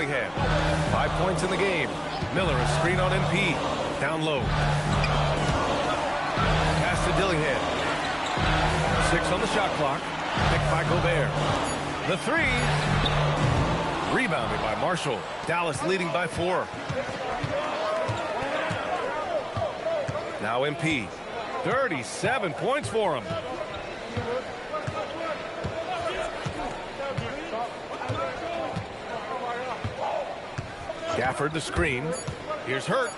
Dillingham. 5 points in the game. Miller, a screen on MP. Down low. Pass to Dillingham. 6 on the shot clock. Picked by Gobert. The three. Rebounded by Marshall. Dallas leading by 4. Now MP. 37 points for him. Gafford the screen. Here's Hurt.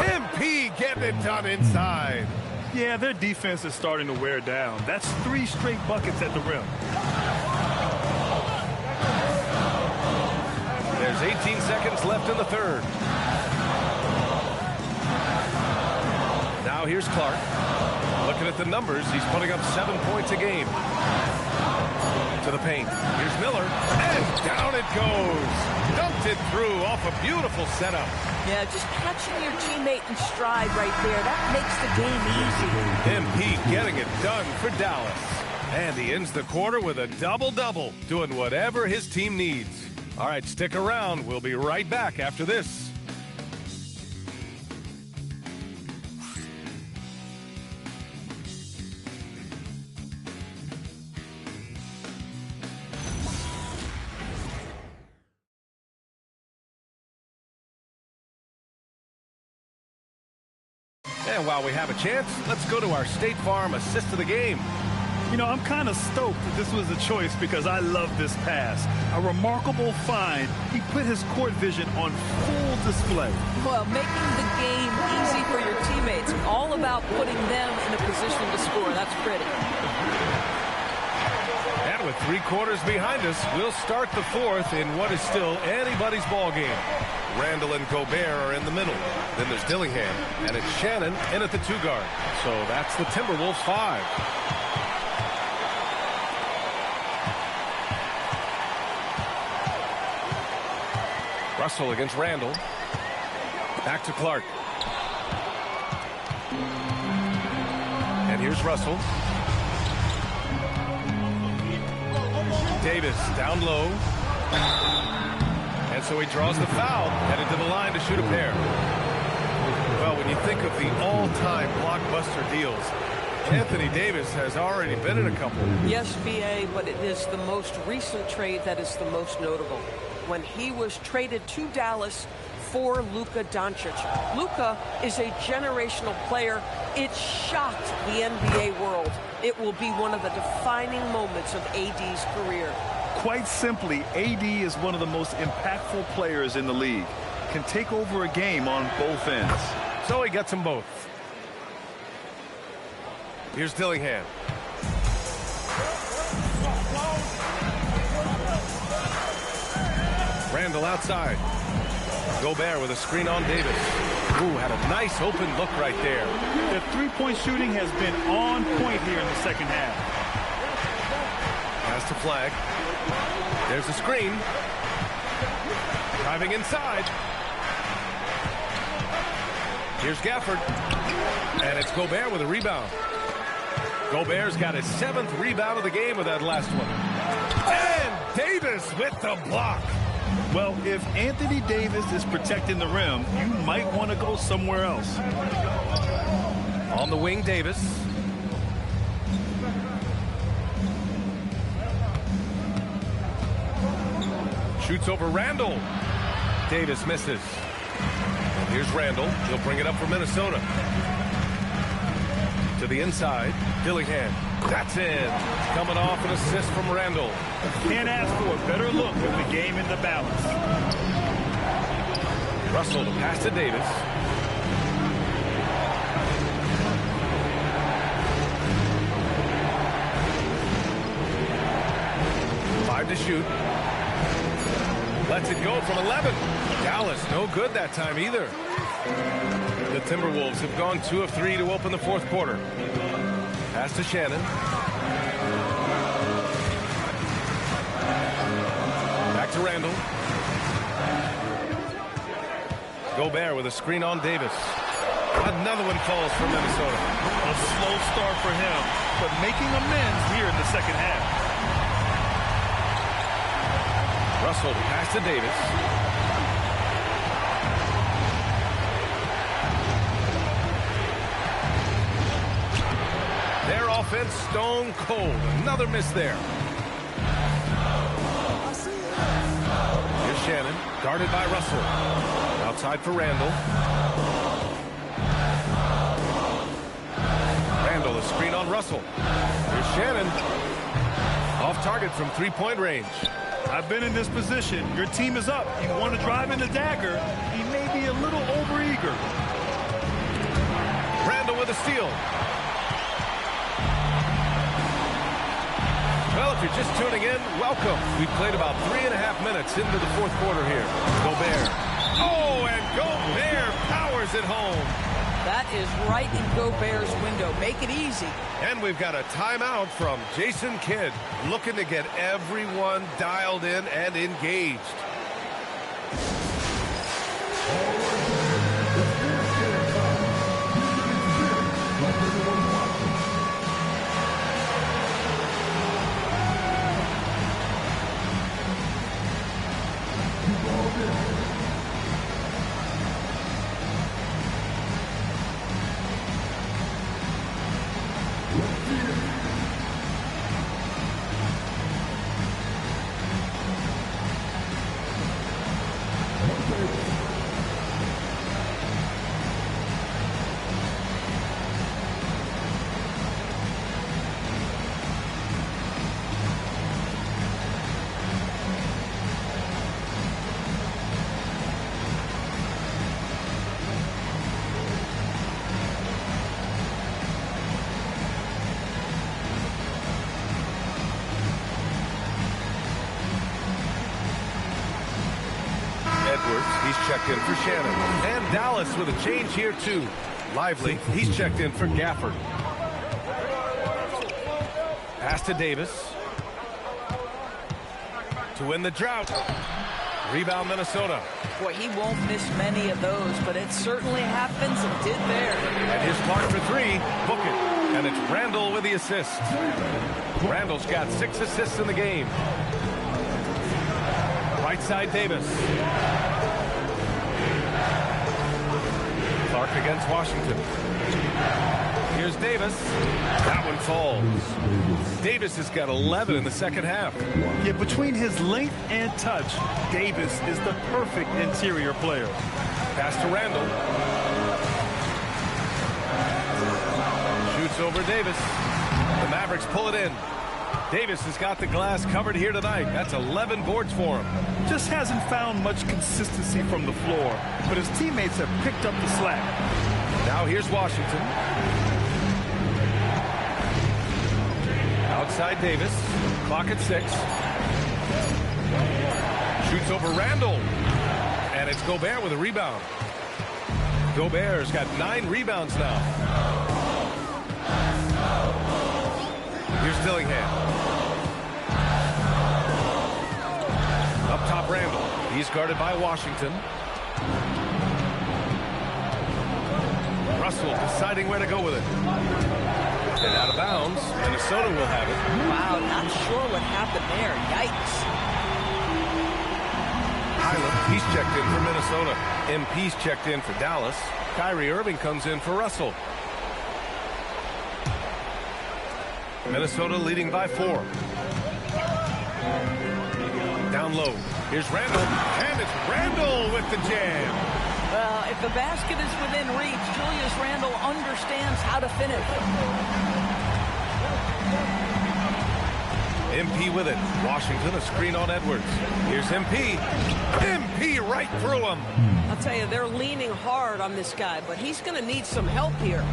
MP getting it done inside. Yeah, their defense is starting to wear down. That's 3 straight buckets at the rim. There's 18 seconds left in the third. Now here's Clark. Looking at the numbers, he's putting up 7 points a game. To the paint. Here's Miller. And down it goes. Dumped it through off a beautiful setup. Yeah, just catching your teammate in stride right there. That makes the game easy. MP getting it done for Dallas. And he ends the quarter with a double-double, doing whatever his team needs. All right, stick around. We'll be right back after this. And while we have a chance, let's go to our State Farm assist of the game. You know, I'm kind of stoked that this was a choice because I love this pass. A remarkable find. He put his court vision on full display. Well, making the game easy for your teammates. All about putting them in a position to score. That's pretty. And with 3 quarters behind us, we'll start the fourth in what is still anybody's ball game. Randall and Gobert are in the middle. Then there's Dillingham, and it's Shannon in at the 2 guard. So that's the Timberwolves 5. Russell against Randall. Back to Clark. And here's Russell. Davis down low. And so he draws the foul, headed to the line to shoot a pair. Well, when you think of the all-time blockbuster deals, Anthony Davis has already been in a couple. Yes, B.A., but it is the most recent trade that is the most notable. When he was traded to Dallas for Luka Doncic. Luka is a generational player. It shocked the NBA world. It will be one of the defining moments of AD's career. Quite simply, AD is one of the most impactful players in the league. Can take over a game on both ends. So he gets them both. Here's Dillingham. Randall outside. Gobert with a screen on Davis. Ooh, had a nice open look right there. The three-point shooting has been on point here in the second half. Pass to Flag. There's the screen. Driving inside. Here's Gafford. And it's Gobert with a rebound. Gobert's got his 7th rebound of the game with that last one. And Davis with the block. Well, if Anthony Davis is protecting the rim, you might want to go somewhere else. On the wing, Davis. Shoots over Randall. Davis misses. Here's Randall. He'll bring it up for Minnesota. To the inside. Dillingham. That's in. Coming off an assist from Randall. Can't ask for a better look with the game in the balance. Russell to pass to Davis. Five to shoot. Lets it go from 11. Dallas, no good that time either. The Timberwolves have gone 2 of 3 to open the fourth quarter. Pass to Shannon. Back to Randall. Gobert with a screen on Davis. Another one falls for Minnesota. A slow start for him, but making amends here in the second half. Russell pass to Davis. offense stone cold. Another miss there. Here's Shannon, guarded by Russell. Outside for Randall. Randall, a screen on Russell. Here's Shannon. Off target from three-point range. I've been in this position. Your team is up. You want to drive in the dagger. He may be a little overeager. Randall with a steal. Well, if you're just tuning in, welcome. We've played about 3.5 minutes into the fourth quarter here. Gobert. Oh, and Gobert powers it home. That is right in Gobert's window. Make it easy. And we've got a timeout from Jason Kidd, looking to get everyone dialed in and engaged. He's checked in for Shannon. And Dallas with a change here, too. Lively, he's checked in for Gafford. Pass to Davis. To win the drought. Rebound, Minnesota. Boy, he won't miss many of those, but it certainly happens and did there. And here's Clark for three. Book it. And it's Randall with the assist. Randall's got 6 assists in the game. Right side, Davis. Clark against Washington. Here's Davis. That one falls. Davis has got 11 in the second half. Yeah, between his length and touch, Davis is the perfect interior player. Pass to Randall. Shoots over Davis. The Mavericks pull it in. Davis has got the glass covered here tonight. That's 11 boards for him. Just hasn't found much consistency from the floor, but his teammates have picked up the slack. Now here's Washington. Outside Davis. Clock at 6. Shoots over Randall. And it's Gobert with a rebound. Gobert's got 9 rebounds now. Here's Dillingham. Up top, Randall. He's guarded by Washington. Russell deciding where to go with it. And out of bounds. Minnesota will have it. Wow, not sure what happened there. Yikes. Highland, he's checked in for Minnesota. MP's checked in for Dallas. Kyrie Irving comes in for Russell. Minnesota leading by 4. Down low. Here's Randall. And it's Randall with the jam. Well, if the basket is within reach, Julius Randle understands how to finish. MP with it. Washington, a screen on Edwards. Here's MP. MP right through him. I'll tell you, they're leaning hard on this guy, but he's going to need some help here.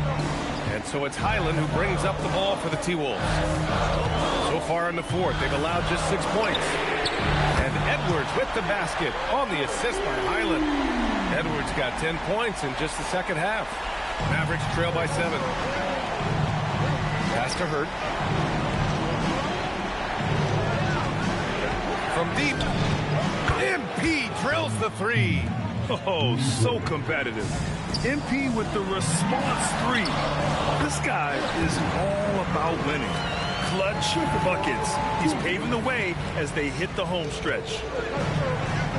And so it's Highland who brings up the ball for the T-Wolves. So far in the fourth, they've allowed just 6 points. And Edwards with the basket on the assist by Highland. Edwards got 10 points in just the second half. Mavericks trail by 7. Pass to Hurt. From deep, MP drills the 3. Oh, so competitive. MP with the response 3. This guy is all about winning. Clutch buckets. He's paving the way as they hit the home stretch.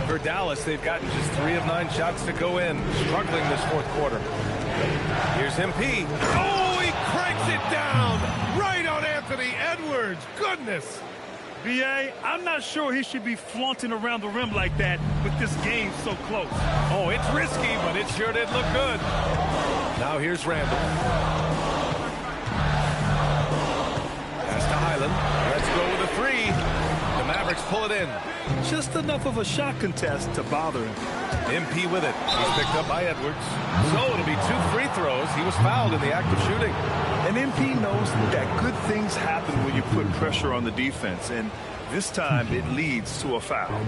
For Dallas, they've gotten just 3 of 9 shots to go in. Struggling this fourth quarter. Here's MP. Oh, he cranks it down right Edwards, goodness. B.A., I'm not sure he should be flaunting around the rim like that with this game so close. Oh, it's risky, but it sure did look good. Now here's Randall. Pass to Highland. Let's go with a three. The Mavericks pull it in. Just enough of a shot contest to bother him. MP with it. He's picked up by Edwards. So it'll be 2 free throws. He was fouled in the act of shooting. And MP knows that good things happen when you put pressure on the defense, and this time it leads to a foul.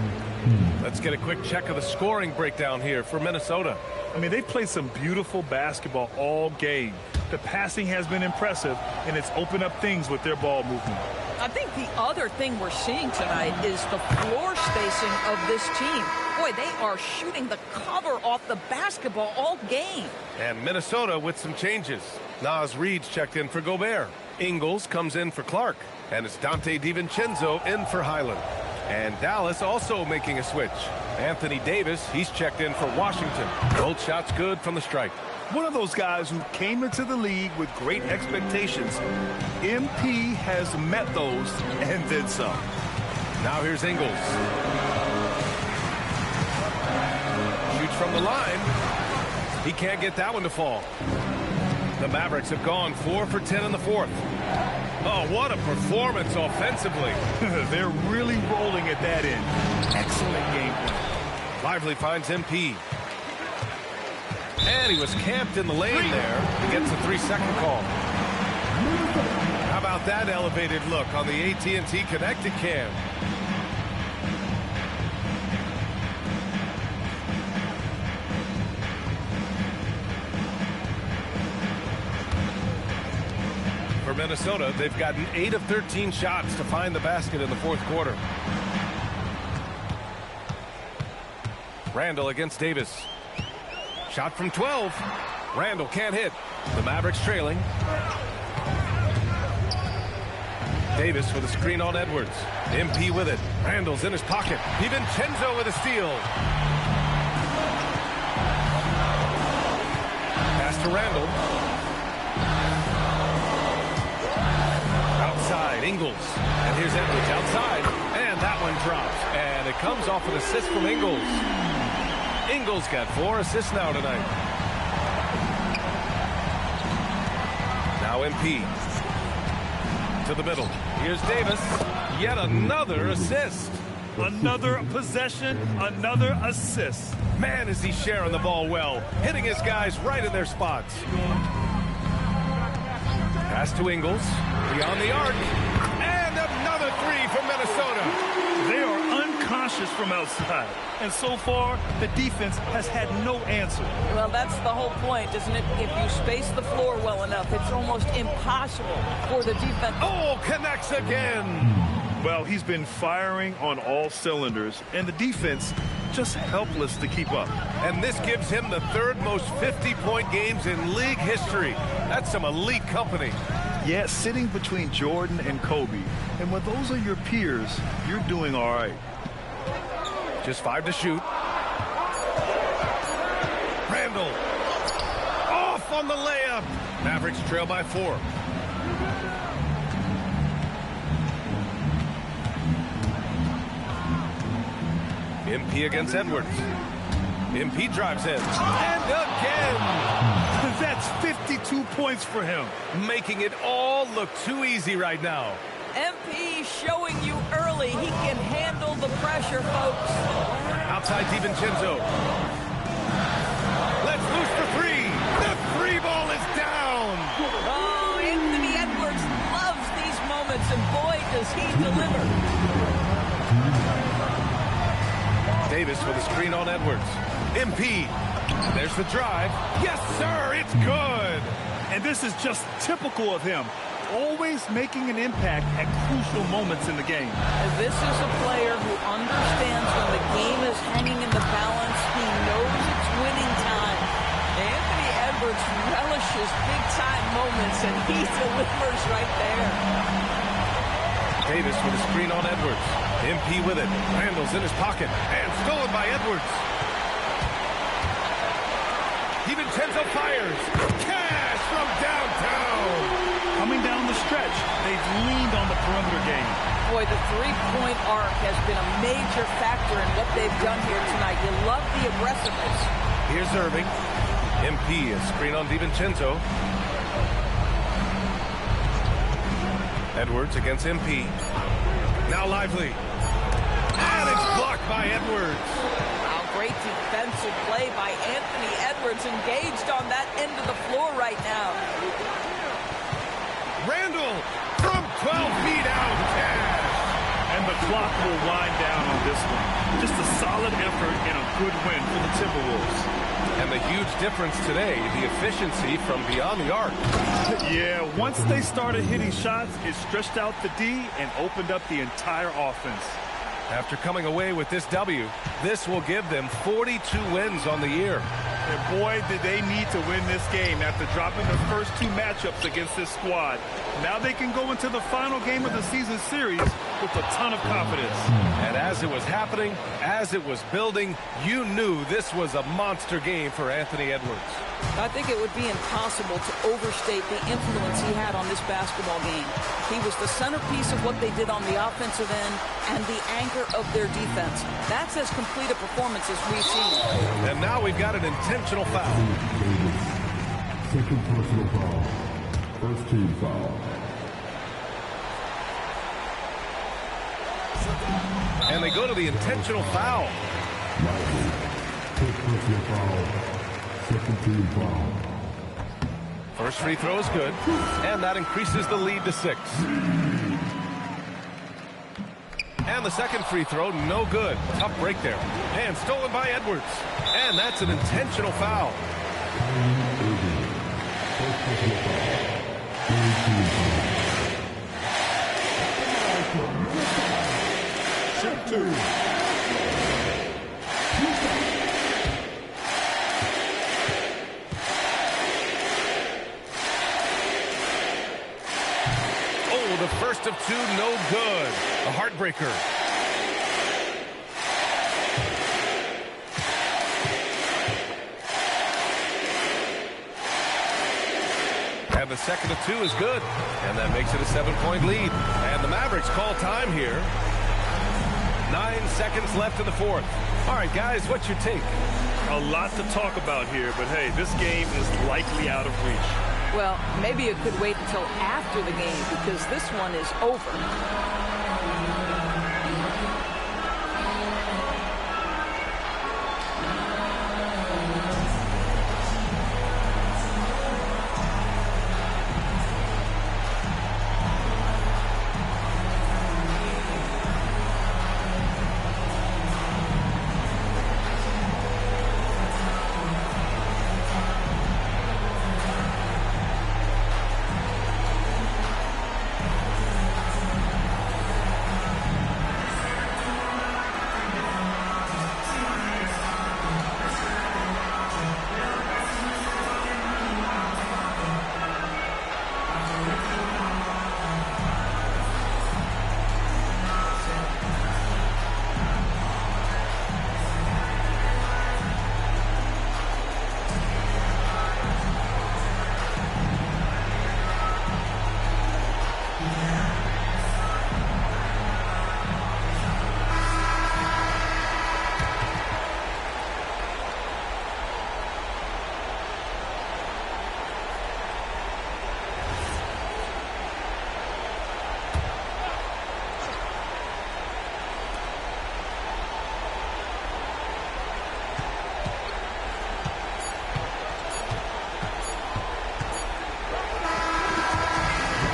Let's get a quick check of the scoring breakdown here for Minnesota. I mean, they've played some beautiful basketball all game. The passing has been impressive, and it's opened up things with their ball movement. I think the other thing we're seeing tonight is the floor spacing of this team. Boy, they are shooting the cover off the basketball all game. And Minnesota with some changes. Naz Reid's checked in for Gobert. Ingles comes in for Clark. And it's Dante DiVincenzo in for Highland. And Dallas also making a switch. Anthony Davis, he's checked in for Washington. Both shots good from the stripe. One of those guys who came into the league with great expectations. MP has met those and then some. Now here's Ingles. Shoots from the line. He can't get that one to fall. The Mavericks have gone 4 for 10 in the fourth. Oh, what a performance offensively. They're really rolling at that end. Excellent game plan. Lively finds MP. And he was camped in the lane there. He gets a 3-second call. How about that elevated look on the AT&T connected cam? For Minnesota, they've gotten 8 of 13 shots to find the basket in the fourth quarter. Randall against Davis. Shot from 12. Randall can't hit. The Mavericks trailing. Davis with a screen on Edwards. MP with it. Randall's in his pocket. DiVincenzo with a steal. Pass to Randall. Outside, Ingles. And here's Edwards outside. And that one drops. And it comes off an assist from Ingles. Ingles got 4 assists now tonight. Now MP. To the middle. Here's Davis. Yet another assist. Another possession, another assist. Man, is he sharing the ball well. Hitting his guys right in their spots. Pass to Ingles. Beyond the arc. And another three from Minnesota. They are unconscious from outside. And so far, the defense has had no answer. Well, that's the whole point, isn't it? If you space the floor well enough, it's almost impossible for the defense. Oh, connects again. Well, he's been firing on all cylinders, and the defense just helpless to keep up. And this gives him the 3rd most 50-point games in league history. That's some elite company. Yeah, sitting between Jordan and Kobe. And when those are your peers, you're doing all right. Just 5 to shoot. Randall. Off on the layup. Mavericks trail by 4. MP against Edwards. MP drives in. And again. That's 52 points for him. Making it all look too easy right now. MP showing you early he can handle the pressure, folks. Outside DiVincenzo. Let's loose the 3. The 3 ball is down. Oh, Anthony Edwards loves these moments, and boy, does he deliver. Davis with a screen on Edwards. MP. There's the drive. Yes, sir. It's good. And this is just typical of him. Always making an impact at crucial moments in the game. And this is a player who understands when the game is hanging in the balance. He knows it's winning time. Anthony Edwards relishes big-time moments, and he delivers right there. Davis with a screen on Edwards. MP with it. Randall's in his pocket. And stolen by Edwards. DiVincenzo fires. Cash from downtown. Coming down the stretch, they've leaned on the perimeter game. Boy, the three-point arc has been a major factor in what they've done here tonight. You love the aggressiveness. Here's Irving. MP is screen on DiVincenzo. Edwards against MP. Now Lively. And it's blocked by Edwards. Wow, great defensive play by Anthony Edwards, engaged on that end of the floor right now. Randall from 12 feet out. Cash. And the clock will wind down on this one. Just a solid effort and a good win for the Timberwolves. And the huge difference today, the efficiency from beyond the arc. Yeah, once they started hitting shots, it stretched out the D and opened up the entire offense. After coming away with this W, this will give them 42 wins on the year. And boy, did they need to win this game after dropping the first two matchups against this squad. Now they can go into the final game of the season series with a ton of confidence. And as it was happening, as it was building, you knew this was a monster game for Anthony Edwards. I think it would be impossible to overstate the influence he had on this basketball game. He was the centerpiece of what they did on the offensive end and the anchor of their defense. That's as complete a performance as we've seen. And now we've got an intentional foul. Second personal foul. First team foul. And they go to the intentional foul. First personal foul. Second team foul. First free throw is good, and that increases the lead to 6. And the second free throw, no good. Tough break there. And stolen by Edwards. And that's an intentional foul. First personal foul. Third team foul. Shoot two. The first of two, no good. A heartbreaker. And the second of two is good. And that makes it a 7-point lead. And the Mavericks call time here. 9 seconds left in the fourth. All right, guys, what's your take? A lot to talk about here, but hey, this game is likely out of reach. Well, maybe it could wait until after the game because this one is over.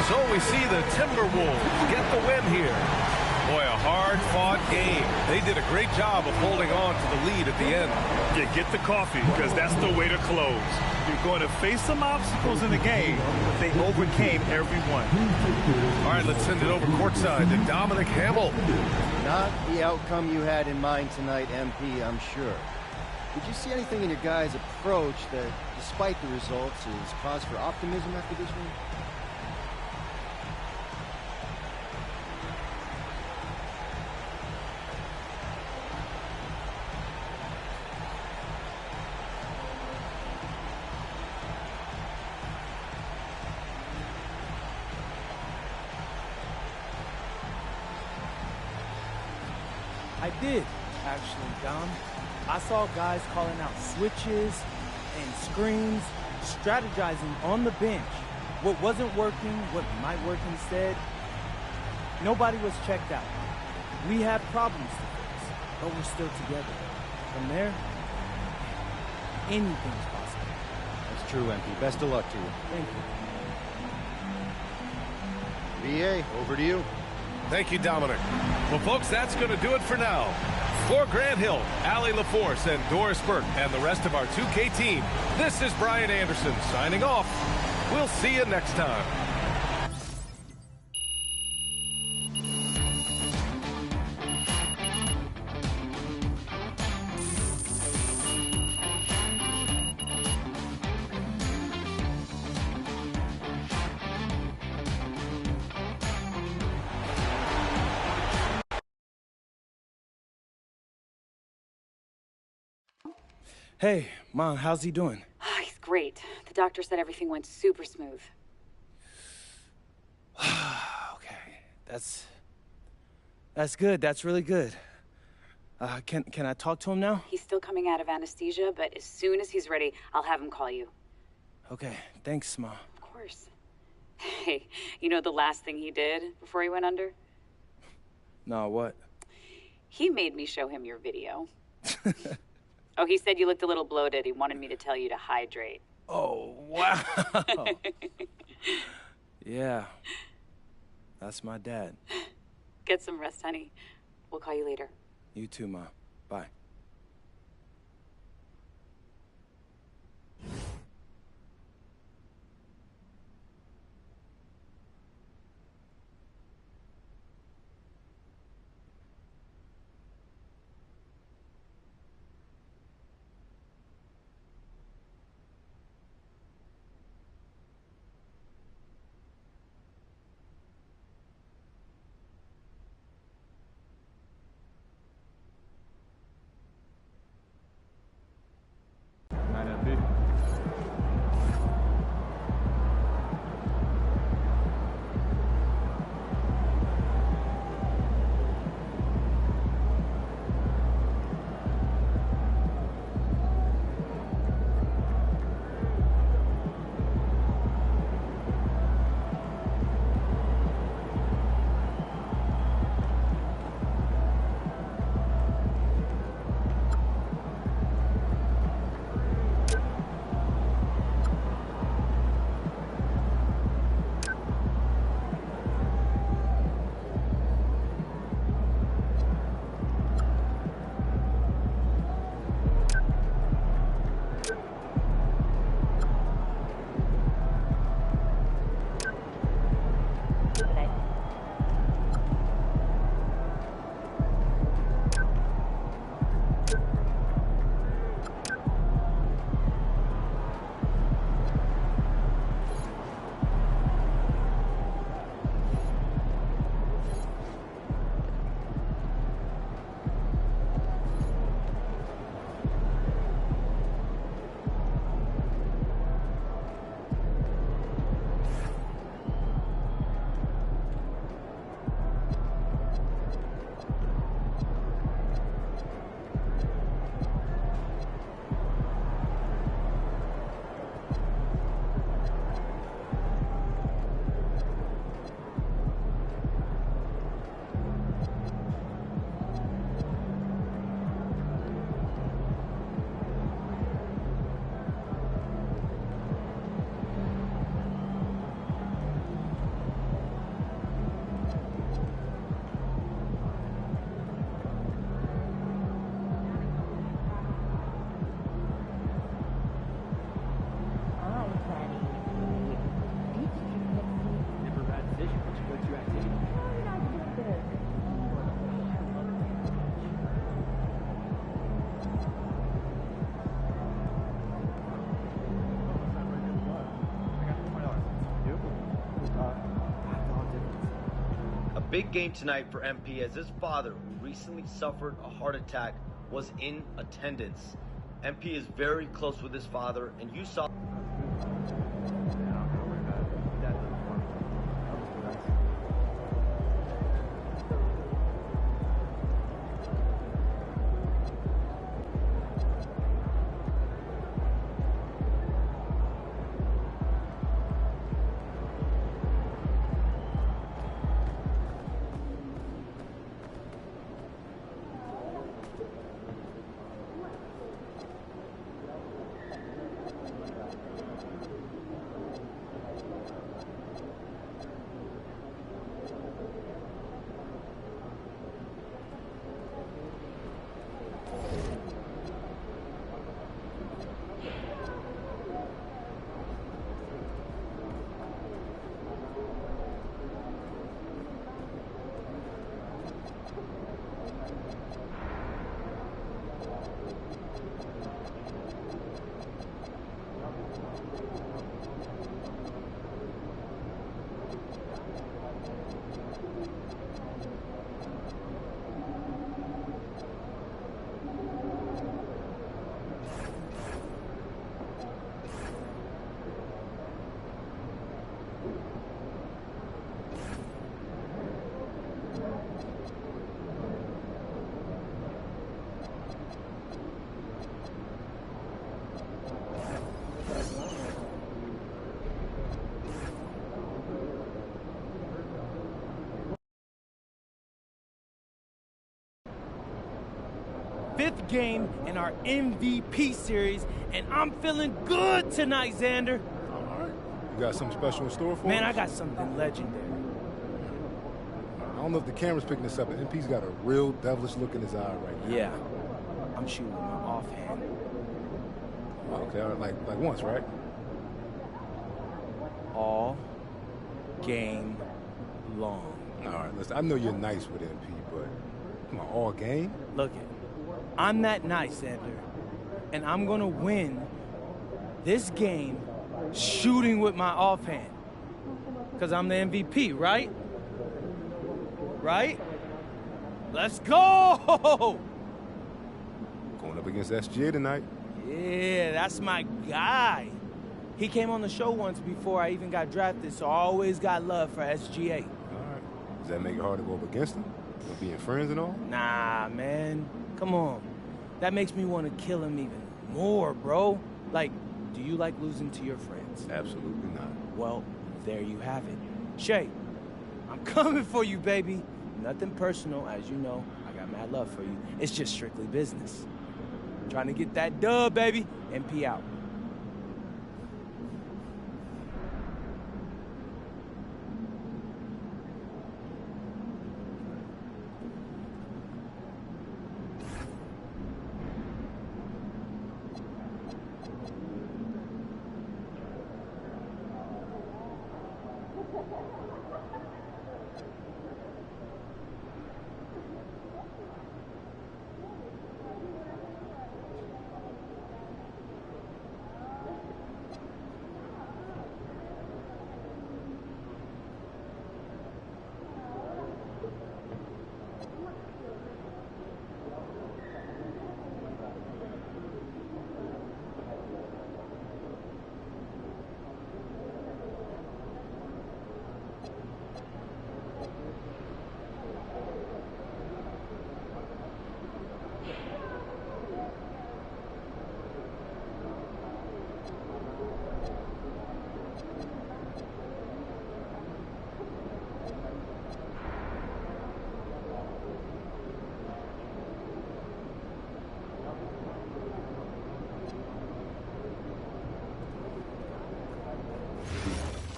So we see the Timberwolves get the win here. Boy, a hard-fought game. They did a great job of holding on to the lead at the end. Yeah, get the coffee, because that's the way to close. You're going to face some obstacles in the game, but they overcame every one. All right, let's send it over courtside to Dominic Hamill. Not the outcome you had in mind tonight, MP, I'm sure. Did you see anything in your guys' approach that, despite the results, is cause for optimism after this one? I did, actually, Dom. I saw guys calling out switches and screens, strategizing on the bench. What wasn't working, what might work instead. Nobody was checked out. We had problems to fix, but we're still together. From there, anything's possible. That's true, MP. Best of luck to you. Thank you. VA, over to you. Thank you, Dominic. Well, folks, that's going to do it for now. For Grant Hill, Allie LaForce, and Doris Burke, and the rest of our 2K team, this is Brian Anderson signing off. We'll see you next time. Hey, Mom, how's he doing? Oh, he's great. The doctor said everything went super smooth. Okay, that's good. That's really good. Can I talk to him now? He's still coming out of anesthesia, but as soon as he's ready, I'll have him call you. Okay, thanks, Ma. Of course. Hey, you know the last thing he did before he went under? No, what? He made me show him your video. Oh, he said you looked a little bloated. He wanted me to tell you to hydrate. Oh, wow. Yeah. That's my dad. Get some rest, honey. We'll call you later. You too, Ma. Bye. Big game tonight for MP as his father, who recently suffered a heart attack, was in attendance. MP is very close with his father, and you saw... 5th game in our MVP series, and I'm feeling good tonight, Xander. All right. You got something special in store for us? Man, I got something legendary. I don't know if the camera's picking this up, but MP's got a real devilish look in his eye right now. Yeah, I'm shooting my offhand. Okay, all right, like once, right? All game long. All right, listen, I know you're nice with MP, but come on, all game? Look it, I'm that nice, Xander, and I'm gonna win this game shooting with my offhand, because I'm the MVP, right? Right? Let's go! Going up against SGA tonight. Yeah, that's my guy. He came on the show once before I even got drafted, so I always got love for SGA. All right. Does that make it hard to go up against him? For being friends and all? Nah, man. Come on. That makes me want to kill him even more, bro. Like, do you like losing to your friends? Absolutely not. Well, there you have it. Shay, I'm coming for you, baby. Nothing personal, as you know. I got mad love for you. It's just strictly business. Trying to get that dub, baby. MP out.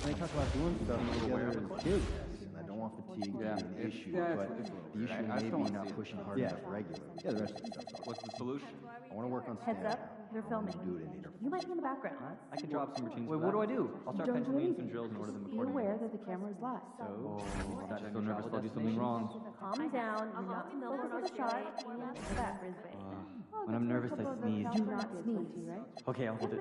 They talk about doing stuff together as kids, and I don't want fatigue to be an issue, but the issue may be not pushing hard enough regular. Yeah, the rest of the stuff. What's the solution? I want to work on Heads stand-up. up, they're filming. Do it in intervals. You might be in the background. I can drop some routines. Wait, for what that. do I do? I'll start Don't do penciling in some anything. drills and order them Just be accordingly. aware that the camera is live. So, I'm so nervous I'll do something wrong. Calm down. You're not supposed to focus on the shot. You that, Brisbane. When I'm nervous, I sneeze. Do not sneeze, right? Okay, I'll hold it.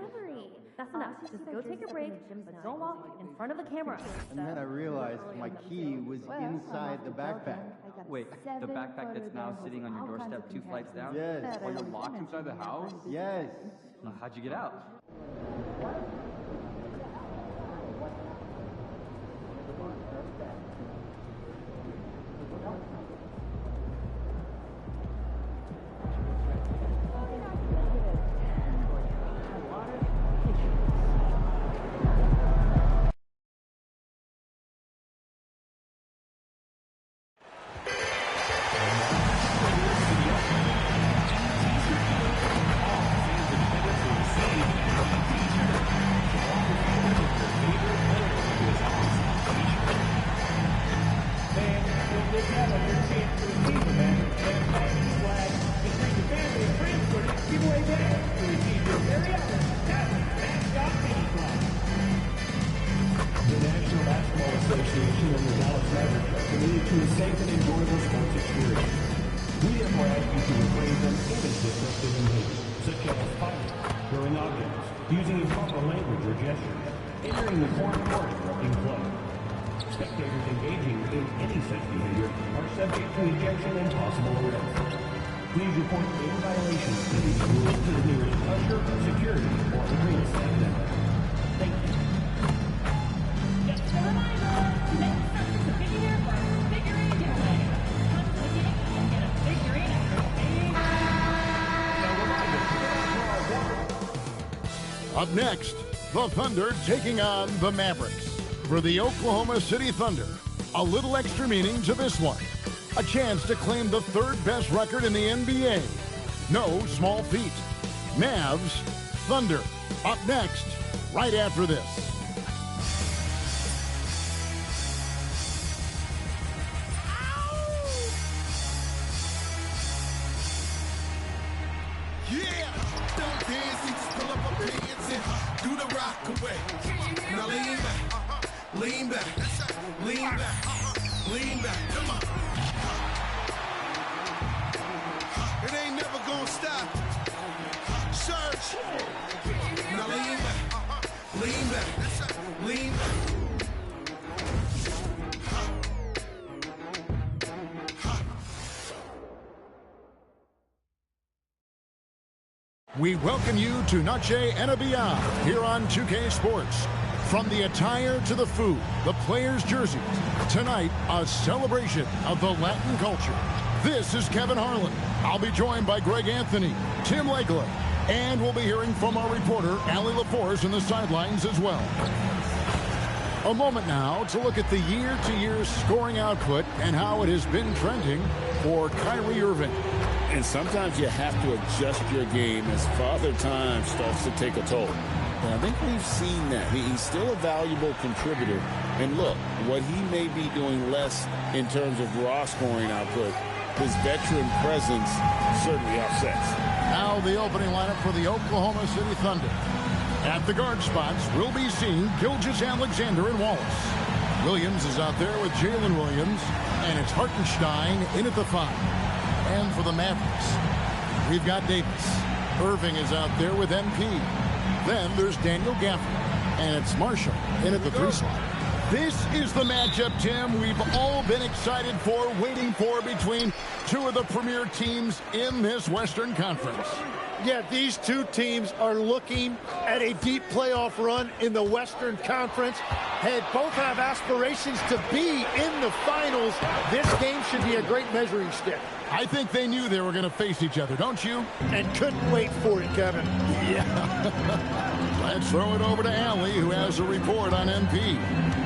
That's enough. Just go take a break, but don't walk in front of the camera. And then I realized my key was inside the backpack. Wait, the backpack that's now sitting on your doorstep 2 flights down? Yes. Or you're locked inside the house? Yes. How'd you get out? using improper language or gestures, hindering the court or interrupting play. Spectators engaging in any such behavior are subject to ejection and possible arrest. Please report any violations to these rules to the nearest usher, security, or arena staff member. Thank you. Just a reminder, next time to figure for figurine giveaway. Come to the game and get a figurine after paying. Up next, the Thunder taking on the Mavericks. For the Oklahoma City Thunder, a little extra meaning to this one. A chance to claim the third best record in the NBA. No small feat. Mavs, Thunder. Up next, right after this. Don't dance, just pull up my pants and do the rock away. Now lean back, lean back, lean back, lean back. Come on. It ain't never gonna stop. Search. Now lean back, lean back, lean back. We welcome you to Noche and Beyond here on 2K Sports. From the attire to the food, the players' jerseys, tonight a celebration of the Latin culture. This is Kevin Harlan. I'll be joined by Greg Anthony, Tim Legler, and we'll be hearing from our reporter, Allie LaForce, in the sidelines as well. A moment now to look at the year-to-year scoring output and how it has been trending for Kyrie Irving. And sometimes you have to adjust your game as Father Time starts to take a toll. And I think we've seen that. He's still a valuable contributor. And look, what he may be doing less in terms of raw scoring output, his veteran presence certainly offsets. Now the opening lineup for the Oklahoma City Thunder. At the guard spots, we'll be seeing Gilgeous-Alexander and Wallace. Williams is out there with Jalen Williams, and it's Hartenstein in at the 5. And for the Mavericks, we've got Davis. Irving is out there with MP. Then there's Daniel Gafford, and it's Marshall in at the 3 slot. This is the matchup, Tim, we've all been excited for, waiting for, between two of the premier teams in this Western Conference. Yeah, these two teams are looking at a deep playoff run in the Western Conference. Both have aspirations to be in the finals. This game should be a great measuring stick. I think they knew they were going to face each other, don't you? And couldn't wait for it, Kevin. Yeah. Let's throw it over to Allie, who has a report on MP.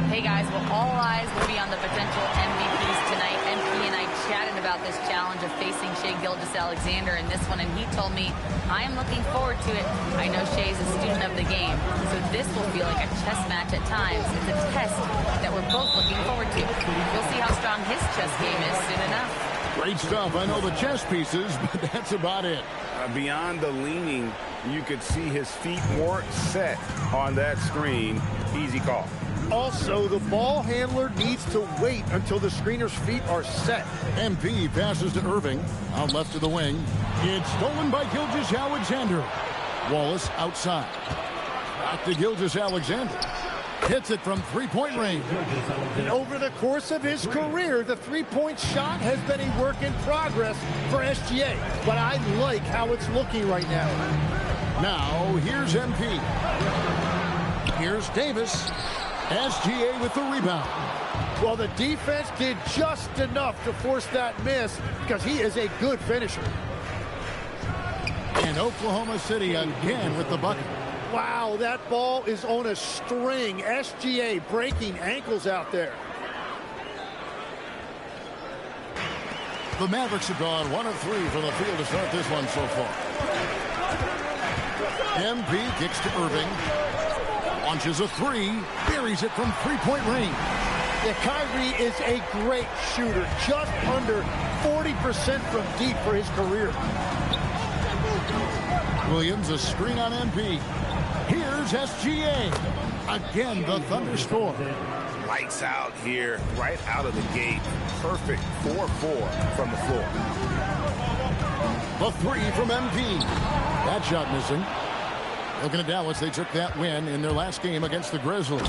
Hey, guys. Well, all eyes will be on the potential MVPs tonight. MP and I chatted about this challenge of facing Shai Gilgeous-Alexander in this one, and he told me, I am looking forward to it. I know Shai's a student of the game, so this will feel like a chess match at times. It's a test that we're both looking forward to. We'll see how strong his chess game is soon enough. Great stuff. I know the chess pieces, but that's about it. Beyond the leaning, you could see his feet weren't set on that screen. Easy call. Also, the ball handler needs to wait until the screener's feet are set. MP passes to Irving, out left to the wing. It's stolen by Gilgeous-Alexander. Wallace outside. Back to Gilgeous-Alexander. Hits it from three-point range. And over the course of his career, the three-point shot has been a work in progress for SGA. But I like how it's looking right now. Now, here's MP. Here's Davis. SGA with the rebound. Well, the defense did just enough to force that miss because he is a good finisher. And Oklahoma City again with the bucket. Wow, that ball is on a string. SGA breaking ankles out there. The Mavericks have gone 1 of 3 from the field to start this one so far. MP kicks to Irving. Launches a 3. Buries it from three-point range. Yeah, Kyrie is a great shooter. Just under 40% from deep for his career. Williams a screen on MP. Here's SGA. Again, the Thunder score. Lights out here, right out of the gate. Perfect 4-4 from the floor. The 3 from MP. That shot missing. Looking at Dallas, they took that win in their last game against the Grizzlies.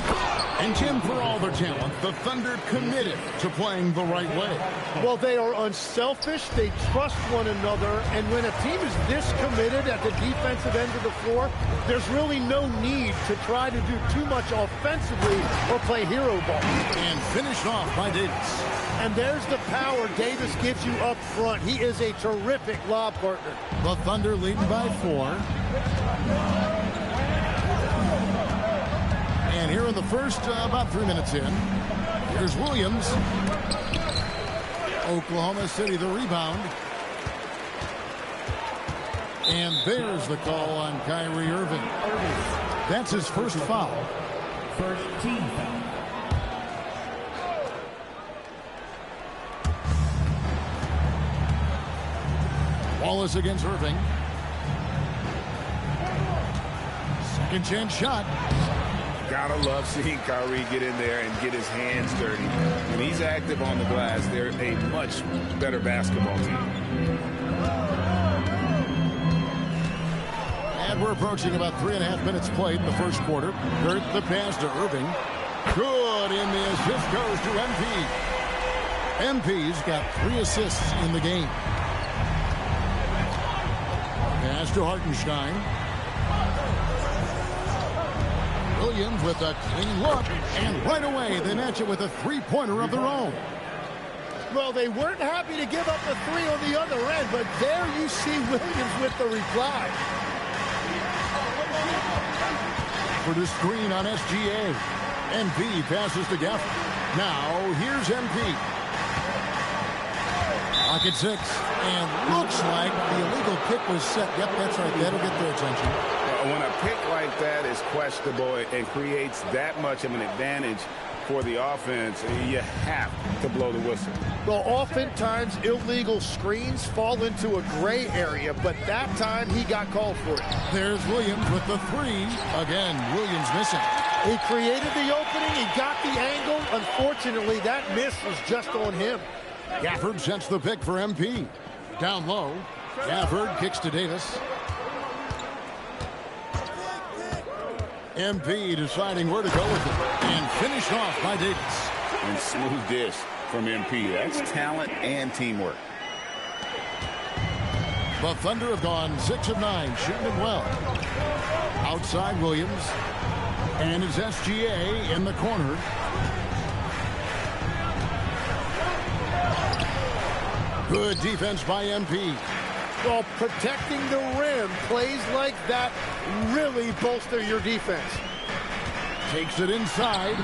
And Tim, for all their talent, the Thunder committed to playing the right way. Well, they are unselfish. They trust one another. And when a team is this committed at the defensive end of the floor, there's really no need to try to do too much offensively or play hero ball. And finished off by Davis. And there's the power Davis gives you up front. He is a terrific lob partner. The Thunder leading by 4. And here in the first, about 3 minutes in, here's Williams. Oklahoma City, the rebound. And there's the call on Kyrie Irving. That's his first foul. First team foul. Wallace against Irving. Second chance shot. Gotta love seeing Kyrie get in there and get his hands dirty. When he's active on the glass, they're a much better basketball team. And we're approaching about 3.5 minutes played in the first quarter. Hurt the pass to Irving. Good, and the assist goes to MP. MP's got 3 assists in the game. Pass to Hartenstein. Williams with a clean look, and right away they match it with a three-pointer of their own. Well, they weren't happy to give up a 3 on the other end, but there you see Williams with the reply. For the screen on SGA. MP passes to Gafford. Now, here's MP. Pocket 6, and looks like the illegal kick was set. Yep, that's right. That'll get their attention. When a pick like that is questionable and creates that much of an advantage for the offense, you have to blow the whistle. Well, oftentimes illegal screens fall into a gray area, but that time he got called for it. There's Williams with the 3. Again, Williams missing. He created the opening. He got the angle. Unfortunately, that miss was just on him. Gafford sets the pick for MP. Down low. Gafford kicks to Davis. MP deciding where to go with it. And finished off by Davis. And smooth dish from MP. That's talent and teamwork. The Thunder have gone 6 of 9, shooting it well. Outside Williams. And it's SGA in the corner. Good defense by MP. Well, protecting the rim, plays like that really bolster your defense. Takes it inside.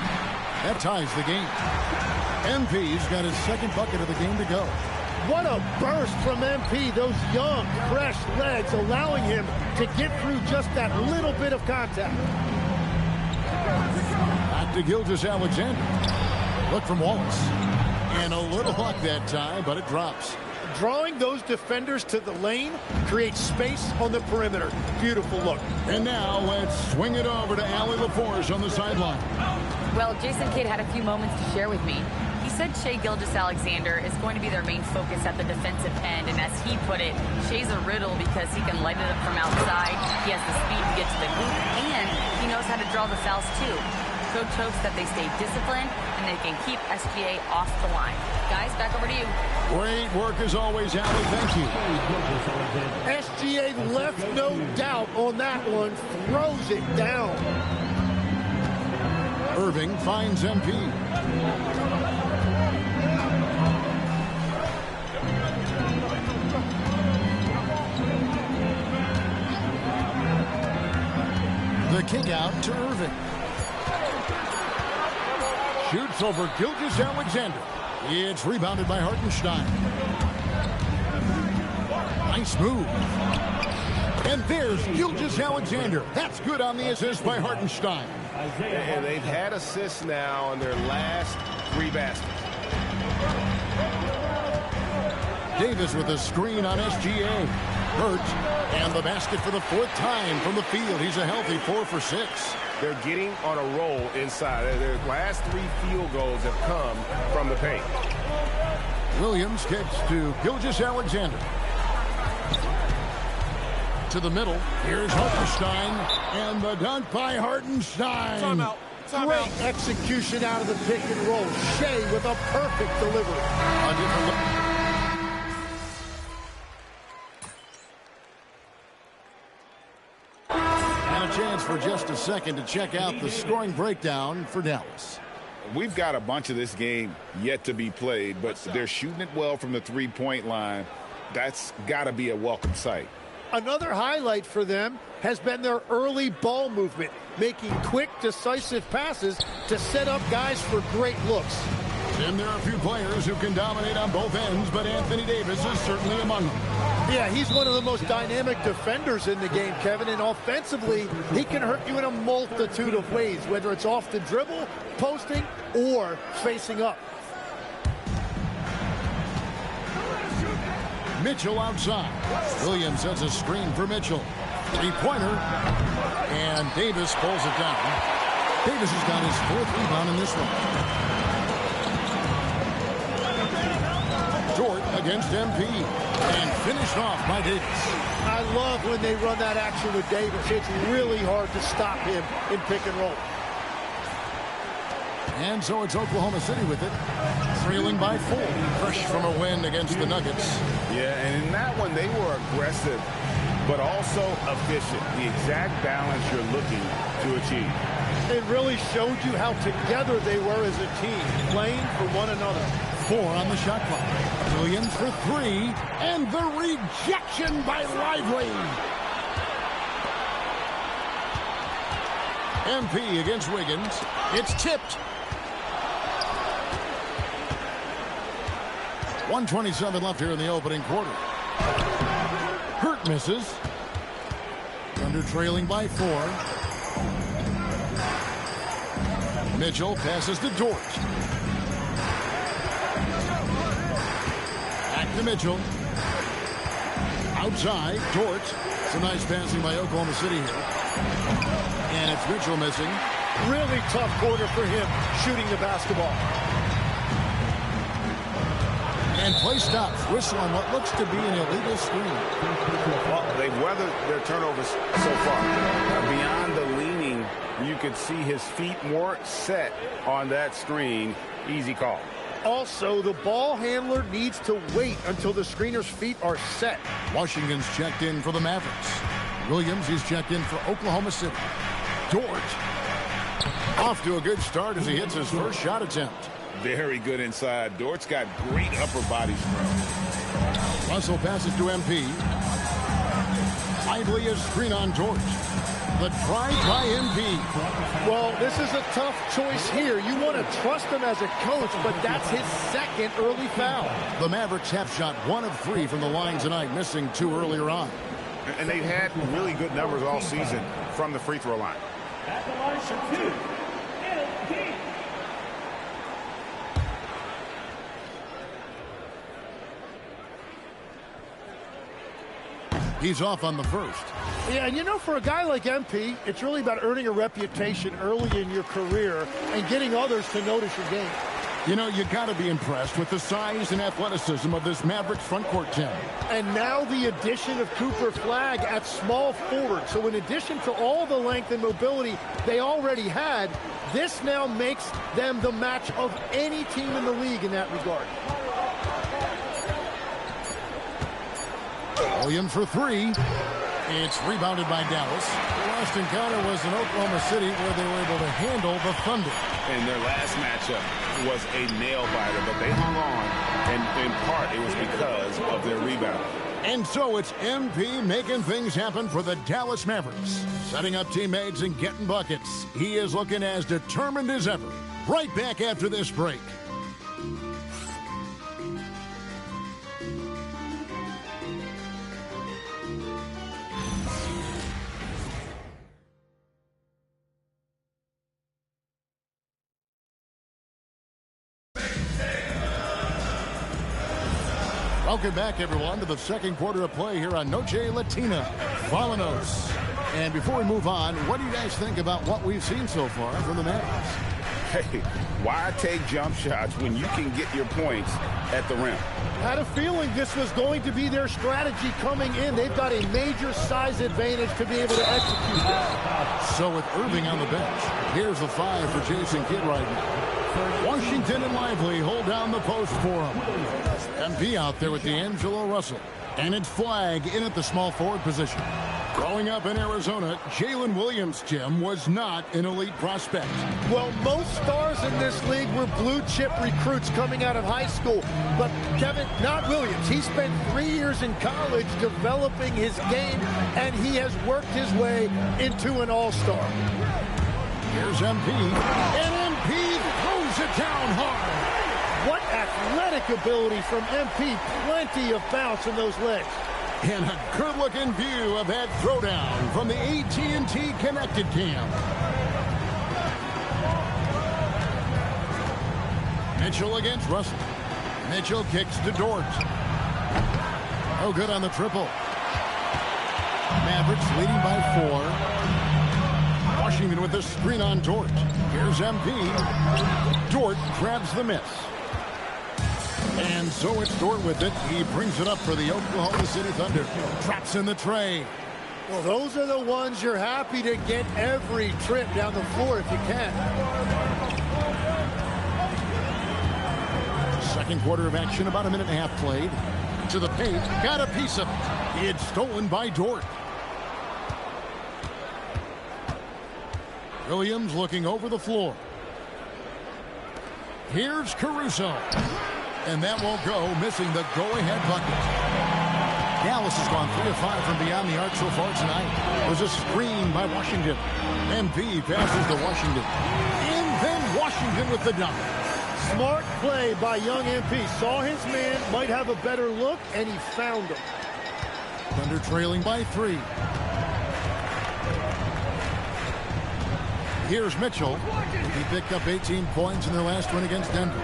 That ties the game. MP's got his second bucket of the game to go. What a burst from MP. Those young, fresh legs allowing him to get through just that little bit of contact. Back to Gilgeous-Alexander. Look from Wallace. And a little luck that time, but it drops. Drawing those defenders to the lane creates space on the perimeter. Beautiful look. And now let's swing it over to Allie LaForge on the sideline. Well, Jason Kidd had a few moments to share with me. He said Shai Gilgeous-Alexander is going to be their main focus at the defensive end. And as he put it, Shai's a riddle because he can light it up from outside. He has the speed to get to the hoop, and he knows how to draw the fouls too. Coach hopes that they stay disciplined and they can keep SGA off the line. Guys, back over to you. Great work as always, Allie. Thank you. SGA left no doubt on that one. Throws it down. Irving finds MP. The kick out to Irving. Shoots over Gilgeous-Alexander. It's rebounded by Hartenstein. Nice move. And there's Gilgeous-Alexander. That's good on the assist by Hartenstein. And they've had assists now on their last 3 baskets. Davis with a screen on SGA. Hurt. And the basket for the 4th time from the field. He's a healthy 4 for 6. They're getting on a roll inside. Their last 3 field goals have come from the paint. Williams kicks to Gilgeous-Alexander. To the middle. Here's Hartenstein. And the dunk by Hartenstein. Timeout. Great execution out of the pick and roll. Shai with a perfect delivery. A different look. Chance for just a second to check out the scoring breakdown for Dallas. We've got a bunch of this game yet to be played, but they're shooting it well from the three-point line. That's got to be a welcome sight. Another highlight for them has been their early ball movement, making quick, decisive passes to set up guys for great looks. And there are a few players who can dominate on both ends, but Anthony Davis is certainly among them. Yeah, he's one of the most dynamic defenders in the game, Kevin, and offensively, he can hurt you in a multitude of ways, whether it's off the dribble, posting, or facing up. Mitchell outside. Williams has a screen for Mitchell. Three-pointer. And Davis pulls it down. Davis has got his 4th rebound in this one. Dort against MP. And finished off by Davis. I love when they run that action with Davis. It's really hard to stop him in pick and roll. And so it's Oklahoma City with it, trailing by 4. Fresh from a win against the Nuggets. Yeah, and in that one, they were aggressive, but also efficient. The exact balance you're looking to achieve. It really showed you how together they were as a team, playing for one another. 4 on the shot clock. Williams for 3, and the rejection by Lively. MP against Wiggins. It's tipped. 1:27 left here in the opening quarter. Hurt misses. Thunder trailing by 4. Mitchell passes to Dort. Back to Mitchell. Outside, Dort. Some nice passing by Oklahoma City here. And it's Mitchell missing. Really tough quarter for him, shooting the basketball. And play stops. Whistle on what looks to be an illegal screen. Well, they've weathered their turnovers so far. Beyond the leaning, you could see his feet more set on that screen. Easy call. Also, the ball handler needs to wait until the screener's feet are set. Washington's checked in for the Mavericks. Williams is checked in for Oklahoma City. Dort off to a good start as he hits his first shot attempt. Very good inside. Dort's got great upper body strength. Russell passes to MP. Lively is screen on Dort. The try by MP. Well, this is a tough choice here. You want to trust him as a coach, but that's his 2nd early foul. The Mavericks have shot 1 of 3 from the line tonight, missing 2 earlier on. And they've had really good numbers all season from the free throw line. At the line for 2, MP. He's off on the first. Yeah, and you know, for a guy like MP, it's really about earning a reputation early in your career and getting others to notice your game. You know, you got to be impressed with the size and athleticism of this Mavericks front court team. And now the addition of Cooper Flagg at small forward. So in addition to all the length and mobility they already had, this now makes them the match of any team in the league in that regard. Williams for 3. It's rebounded by Dallas. The last encounter was in Oklahoma City where they were able to handle the Thunder. And their last matchup was a nail-biter, but they hung on, and in part it was because of their rebound. And so it's MP making things happen for the Dallas Mavericks. Setting up teammates and getting buckets. He is looking as determined as ever. Right back after this break. Welcome back, everyone, to the 2nd quarter of play here on Noche Latina. Volanos. And before we move on, what do you guys think about what we've seen so far from the Mavericks? Hey, why take jump shots when you can get your points at the rim? Had a feeling this was going to be their strategy coming in. They've got a major size advantage to be able to execute this. So with Irving on the bench, here's the 5 for Jason Kidd right now. Washington and Lively hold down the post for him. MP out there with D'Angelo Russell. And it's Flagg in at the small forward position. Growing up in Arizona, Jalen Williams, Jim, was not an elite prospect. Well, most stars in this league were blue-chip recruits coming out of high school. But, Kevin, not Williams. He spent 3 years in college developing his game, and he has worked his way into an all-star. Here's MP. And MP throws it down hard. What athletic ability from MP. Plenty of bounce in those legs. And a good-looking view of that throwdown from the AT&T Connected Cam. Mitchell against Russell. Mitchell kicks to Dort. Oh, good on the triple. Mavericks leading by 4. Washington with the screen on Dort. Here's MP. Dort grabs the miss. And so it's Dort with it. He brings it up for the Oklahoma City Thunder. Traps in the tray. Well, those are the ones you're happy to get every trip down the floor if you can. Second quarter of action, about a minute and a half played. To the paint, got a piece of it. It's stolen by Dort. Williams looking over the floor. Here's Caruso. And that won't go, missing the go-ahead bucket. Dallas has gone 3 of 5 from beyond the arc so far tonight. There's a screen by Washington. MP passes to Washington. And then Washington with the dunk. Smart play by young MP. Saw his man, might have a better look, and he found him. Thunder trailing by 3. Here's Mitchell. He picked up 18 points in their last win against Denver.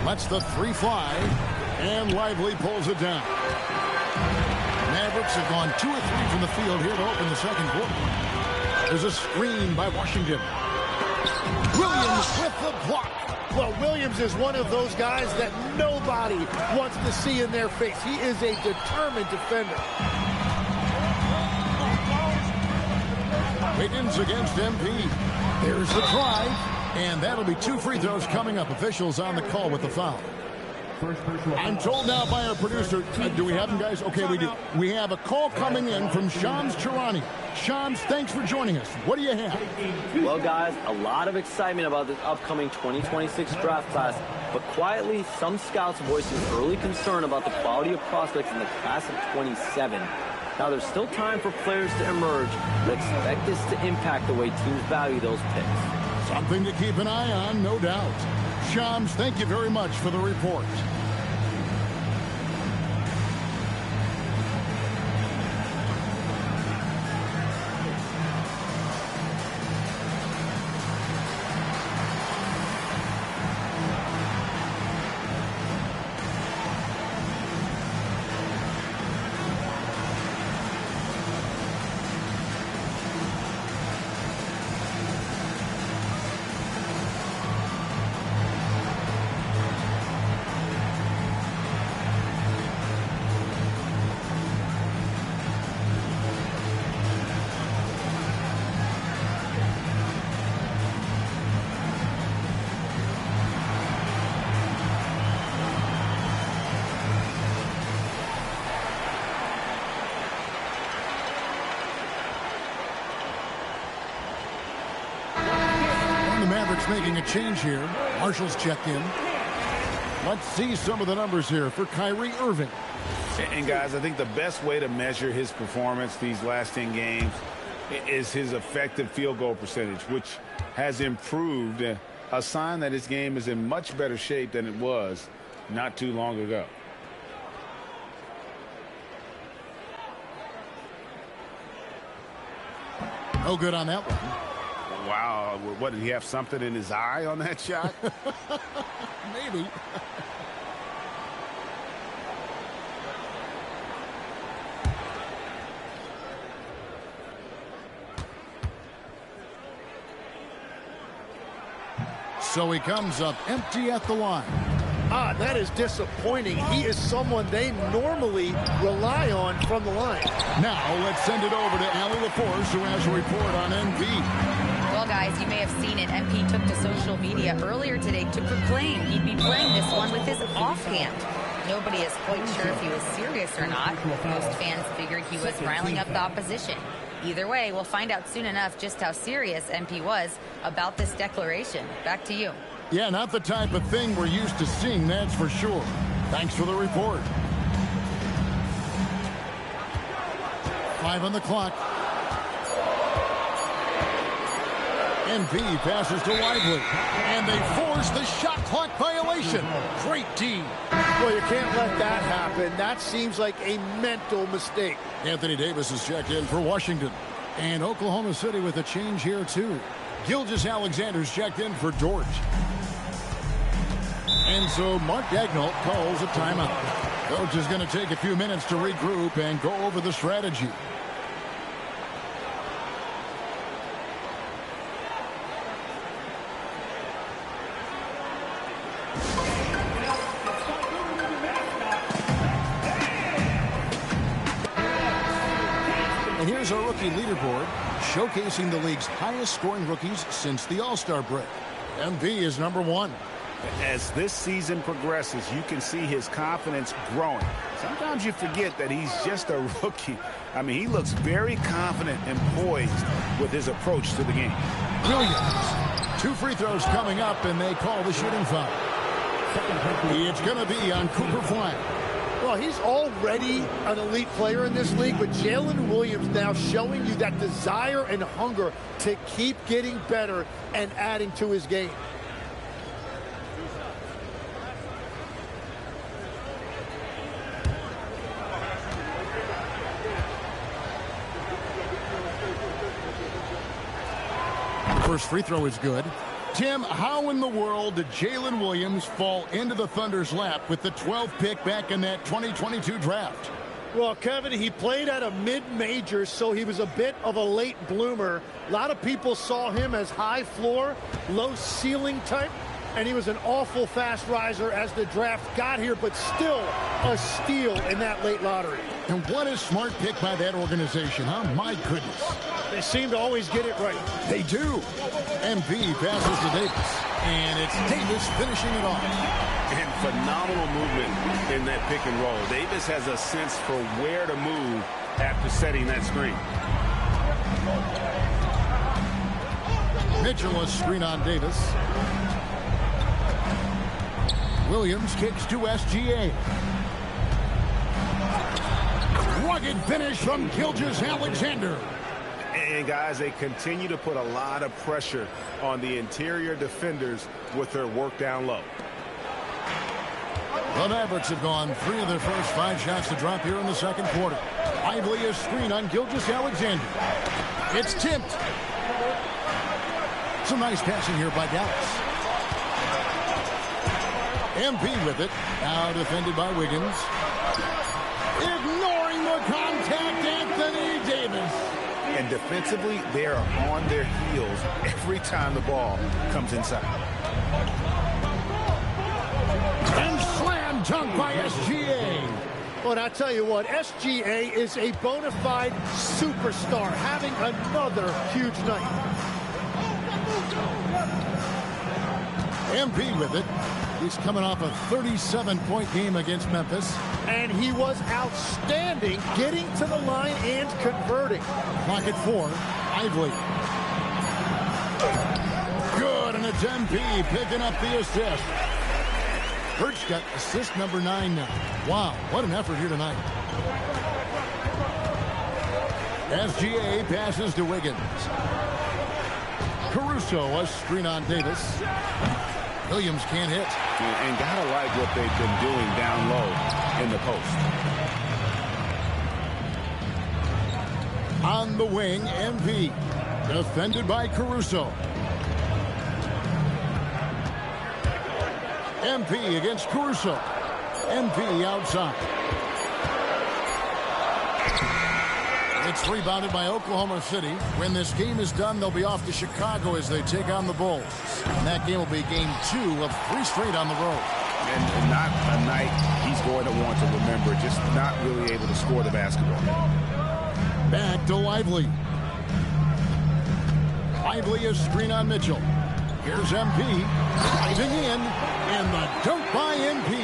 Lets the 3 fly, and Lively pulls it down. Mavericks have gone 2 of 3 from the field here to open the second quarter. There's a screen by Washington. Williams with the block. Well, Williams is one of those guys that nobody wants to see in their face. He is a determined defender. Wiggins against MP. There's the drive, and that'll be 2 free throws coming up. Officials on the call with the foul. I'm told now by our producer, do we have them, guys? Okay, we do. We have a call coming in from Shams Charania. Shams, thanks for joining us. What do you have? Well, guys, a lot of excitement about this upcoming 2026 draft class, but quietly, some scouts voicing early concern about the quality of prospects in the class of 27. Now, there's still time for players to emerge, but expect this to impact the way teams value those picks. Something to keep an eye on, no doubt. Shams, thank you very much for the report. Making a change here. Marshall's checked in. Let's see some of the numbers here for Kyrie Irving. And guys, I think the best way to measure his performance these last 10 games is his effective field goal percentage, which has improved, a sign that his game is in much better shape than it was not too long ago. No good on that one. Wow, what, did he have something in his eye on that shot? Maybe. So he comes up empty at the line. That is disappointing. He is someone they normally rely on from the line. Now let's send it over to Allie LaForce, who has a report on MP. Well, guys, you may have seen it. MP took to social media earlier today to proclaim he'd be playing this one with his offhand. Nobody is quite sure if he was serious or not. Most fans figured he was riling up the opposition. Either way, we'll find out soon enough just how serious MP was about this declaration. Back to you. Yeah, not the type of thing we're used to seeing, that's for sure. Thanks for the report. 5 on the clock. MP passes to Lively, and they force the shot clock violation. Great D. Well, you can't let that happen. That seems like a mental mistake. Anthony Davis is checked in for Washington. And Oklahoma City with a change here, too. Gilgeous-Alexander's checked in for George. And so Mark Daigneault calls a timeout. Coach is going to take a few minutes to regroup and go over the strategy. And here's our rookie leaderboard, showcasing the league's highest scoring rookies since the All-Star break. MV is number 1. As this season progresses, you can see his confidence growing. Sometimes you forget that he's just a rookie. I mean, he looks very confident and poised with his approach to the game. Williams, 2 free throws coming up, and they call the shooting foul. It's going to be on Cooper Flag. Well, he's already an elite player in this league, but Jalen Williams now showing you that desire and hunger to keep getting better and adding to his game. First free throw is good. Tim, how in the world did Jalen Williams fall into the Thunder's lap with the 12th pick back in that 2022 draft? Well, Kevin, he played at a mid-major, so he was a bit of a late bloomer. A lot of people saw him as high floor, low ceiling type, and he was an awful fast riser as the draft got here, but still a steal in that late lottery. And what a smart pick by that organization, huh? My goodness. They seem to always get it right. They do. MP passes to Davis, and it's Davis finishing it off. And phenomenal movement in that pick and roll. Davis has a sense for where to move after setting that screen. Mitchell a screen on Davis. Williams kicks to SGA. Rugged finish from Gilgeous-Alexander. And guys, they continue to put a lot of pressure on the interior defenders with their work down low. The Mavericks have gone 3 of their first 5 shots to drop here in the second quarter. Lively a screen on Gilgeous-Alexander. It's tipped. Some nice passing here by Dallas. MP with it. Now defended by Wiggins. Ignoring the contact, Anthony Davis. And defensively, they are on their heels every time the ball comes inside. And slam dunk by SGA. Well, I tell you what, SGA is a bona fide superstar, having another huge night. MP with it. He's coming off a 37-point game against Memphis. And he was outstanding getting to the line and converting. Clock at 4. Lively. Good, and it's MP picking up the assist. Hurts got assist number 9 now. Wow, what an effort here tonight. SGA passes to Wiggins. Caruso a screen on Davis. Williams can't hit. And gotta like what they've been doing down low in the post. On the wing, MP. Defended by Caruso. MP against Caruso. MP outside. It's rebounded by Oklahoma City. When this game is done, they'll be off to Chicago as they take on the Bulls. And that game will be game 2 of 3 straight on the road. And not a night he's going to want to remember, just not really able to score the basketball. Back to Lively. Lively is screen on Mitchell. Here's MP. Driving in. And the dunk by MP.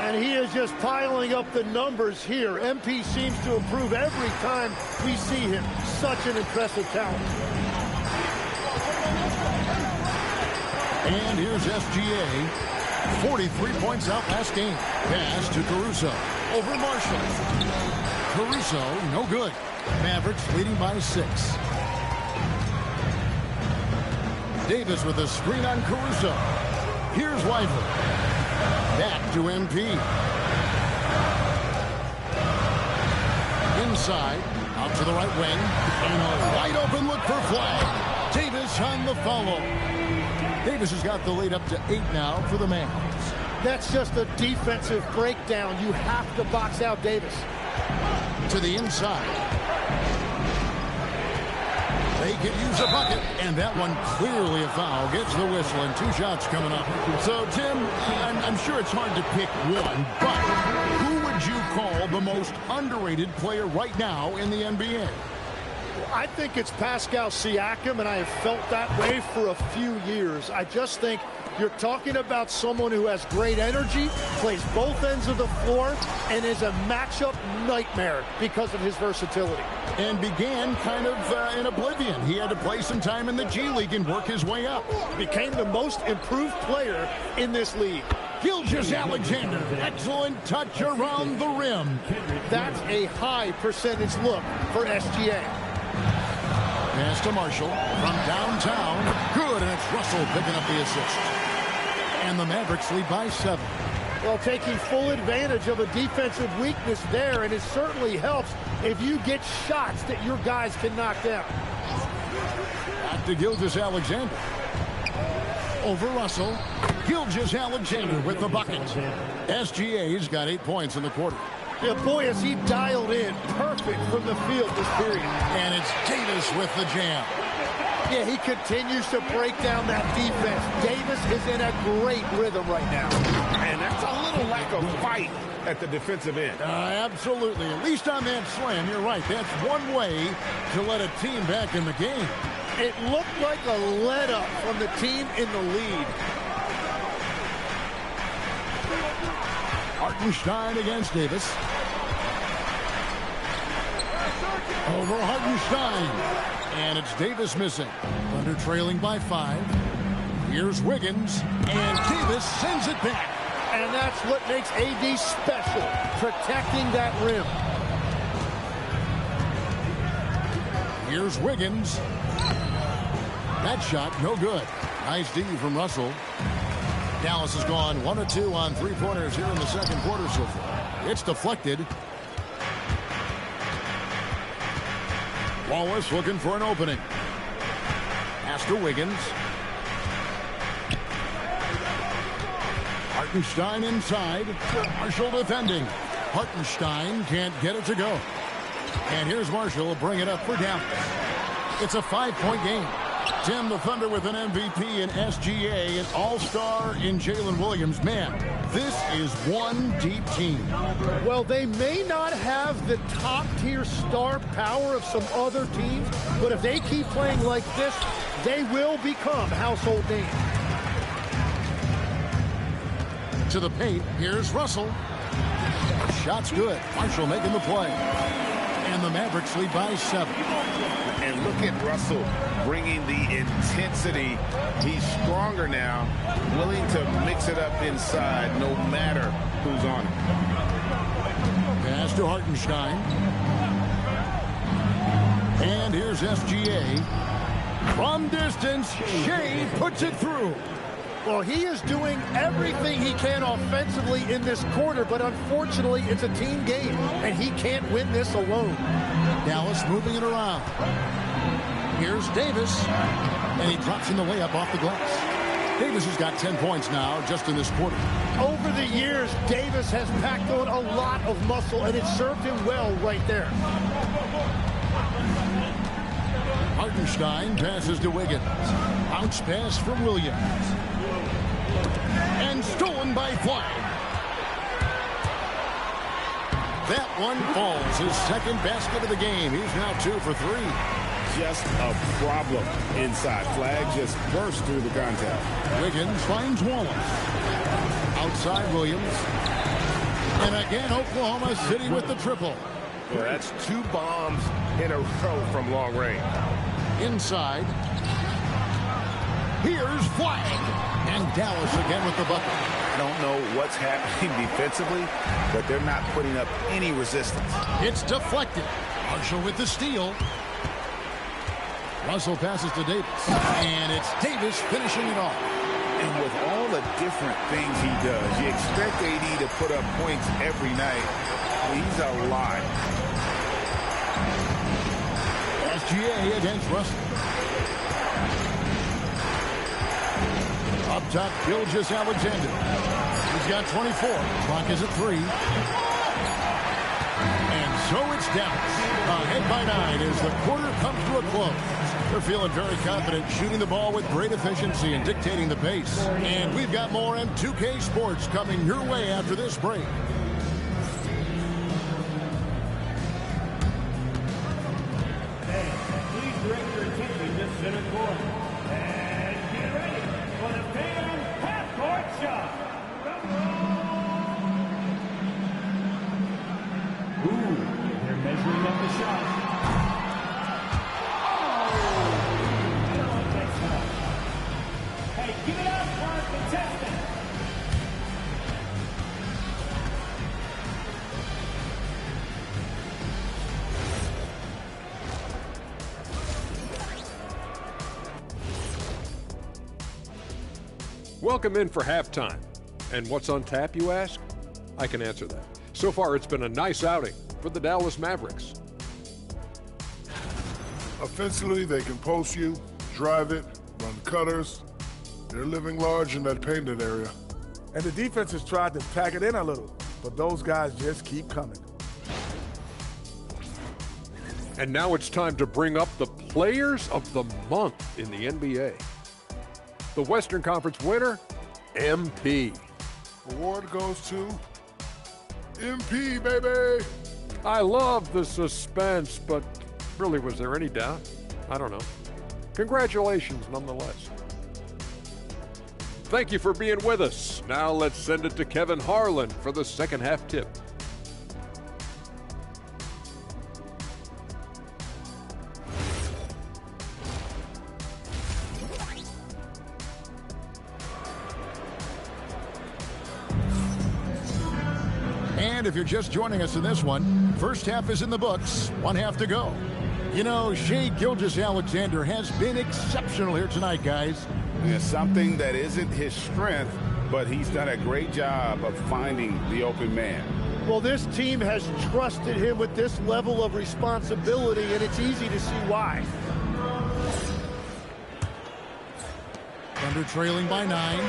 And he is just piling up the numbers here. MP seems to improve every time we see him. Such an impressive talent. And here's SGA. 43 points out last game. Pass to Caruso. Over Marshall. Caruso, no good. Mavericks leading by 6. Davis with a screen on Caruso. Here's Lively. Back to MP. Inside, out to the right wing, and a wide open look for Flag. Davis on the follow. Davis has got the lead up to 8 now for the Mavs. That's just a defensive breakdown. You have to box out Davis. To the inside. They could use a bucket, and that one clearly a foul. Gets the whistle, and 2 shots coming up. So, Tim, I'm sure it's hard to pick one, but who would you call the most underrated player right now in the NBA? I think it's Pascal Siakam, and I have felt that way for a few years. I just think you're talking about someone who has great energy, plays both ends of the floor, and is a matchup nightmare because of his versatility. And began kind of in oblivion. He had to play some time in the G League and work his way up. Became the most improved player in this league. Gilgeous-Alexander, excellent touch around the rim. That's a high percentage look for SGA. Pass to Marshall from downtown. Good, and it's Russell picking up the assist. And the Mavericks lead by 7. Well, taking full advantage of a defensive weakness there, and it certainly helps if you get shots that your guys can knock down. Back to Gilgeous-Alexander. Over Russell. Gilgeous-Alexander with the bucket. SGA's got 8 points in the quarter. Yeah, boy, is he dialed in perfect from the field this period. And it's Davis with the jam. Yeah, he continues to break down that defense. Davis is in a great rhythm right now. And that's a little lack of fight at the defensive end. Absolutely. At least on that slam, you're right. That's one way to let a team back in the game. It looked like a let-up from the team in the lead. Hartenstein against Davis. Over Hartenstein. And it's Davis missing. Thunder trailing by 5. Here's Wiggins. And Davis sends it back. And that's what makes AD special, protecting that rim. Here's Wiggins. That shot, no good. Nice D from Russell. Dallas has gone 1 of 2 on 3-pointers here in the second quarter so far. It's deflected. Wallace looking for an opening. Pass to Wiggins. Hartenstein inside. Marshall defending. Hartenstein can't get it to go. And here's Marshall, bring it up for Dallas. It's a 5-point game. Tim, the Thunder with an MVP in SGA, an all-star in Jalen Williams. Man, this is one deep team. Well, they may not have the top-tier star power of some other teams, but if they keep playing like this, they will become household names. To the paint, here's Russell. Shot's good. Marshall making the play. And the Mavericks lead by 7. And look at Russell bringing the intensity. He's stronger now, willing to mix it up inside no matter who's on it. Pass to Hartenstein. And here's SGA. From distance, Shea puts it through. Well, he is doing everything he can offensively in this quarter, but unfortunately, it's a team game, and he can't win this alone. Dallas moving it around. Here's Davis, and he drops in the layup off the glass. Davis has got 10 points now just in this quarter. Over the years, Davis has packed on a lot of muscle, and it served him well right there. Hartenstein passes to Wiggins. Bounce pass from Williams. And stolen by Flag. That one falls. His second basket of the game. He's now 2 for 3. Just a problem inside. Flag just burst through the contact. Wiggins finds Wallace. Outside Williams. And again, Oklahoma City with the triple. Well, that's 2 bombs in a row from long range. Inside. Here's Flag. And Dallas again with the bucket. I don't know what's happening defensively, but they're not putting up any resistance. It's deflected. Marshall with the steal. Russell passes to Davis. And it's Davis finishing it off. And with all the different things he does, you expect AD to put up points every night. He's a lot. SGA against Russell. Up top, Gilgeous-Alexander. He's got 24. Clock is at 3. And so it's Dallas. Ahead by 9 as the quarter comes to a close. They're feeling very confident, shooting the ball with great efficiency and dictating the pace. And we've got more M2K Sports coming your way after this break. Please direct your attention to center court. And get ready for the fan half-court shot. Ooh, they're measuring up the shot. Hey, give it up for our contestant. Welcome in for halftime. And what's on tap, you ask? I can answer that. So far, it's been a nice outing for the Dallas Mavericks. Offensively, they can post you, drive it, run cutters. They're living large in that painted area. And the defense has tried to pack it in a little, but those guys just keep coming. And now it's time to bring up the Players of the Month in the NBA. The Western Conference winner, MP. Award goes to MP, baby! I love the suspense, but really, was there any doubt? I don't know. Congratulations, nonetheless. Thank you for being with us. Now let's send it to Kevin Harlan for the second half tip. And if you're just joining us in this one, first half is in the books, one half to go. You know, Shai Gilgeous-Alexander has been exceptional here tonight, guys. Yeah, something that isn't his strength, but he's done a great job of finding the open man. Well, this team has trusted him with this level of responsibility, and it's easy to see why. Thunder trailing by 9.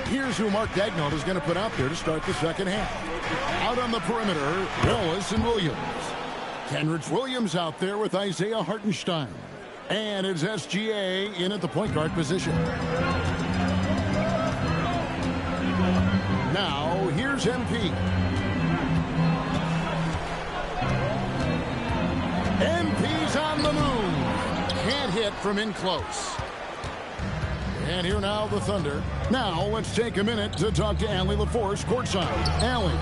Here's who Mark Daigneault is going to put out there to start the second half. Out on the perimeter, Wallace and Williams. Kenrich Williams out there with Isaiah Hartenstein. And it's SGA in at the point guard position. Now, here's MP. MP's on the move. Can't hit from in close. And here now the Thunder. Now let's take a minute to talk to Allie LaForce courtside. Allie.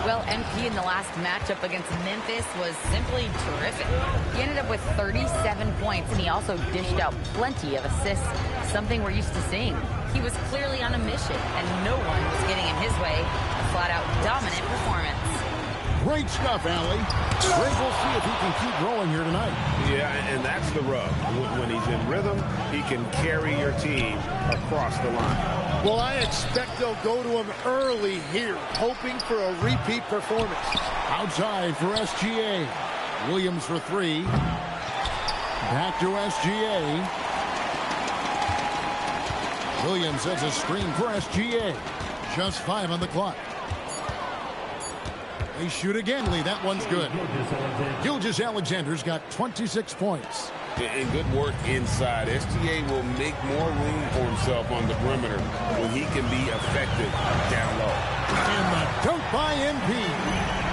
Well, MP in the last matchup against Memphis was simply terrific. He ended up with 37 points, and he also dished out plenty of assists, something we're used to seeing. He was clearly on a mission, and no one was getting in his way. A flat-out dominant performance. Great stuff, Allie. Great, we'll see if he can keep growing here tonight. Yeah, and that's the rub. When he's in rhythm, he can carry your team across the line. Well, I expect they'll go to him early here, hoping for a repeat performance. Outside for SGA. Williams for 3. Back to SGA. Williams has a screen for SGA. Just 5 on the clock. They shoot again, Lee. That one's good. Gilgeous-Alexander's got 26 points. And good work inside. SGA will make more room for himself on the perimeter when he can be effective down low. And the dunk by MP.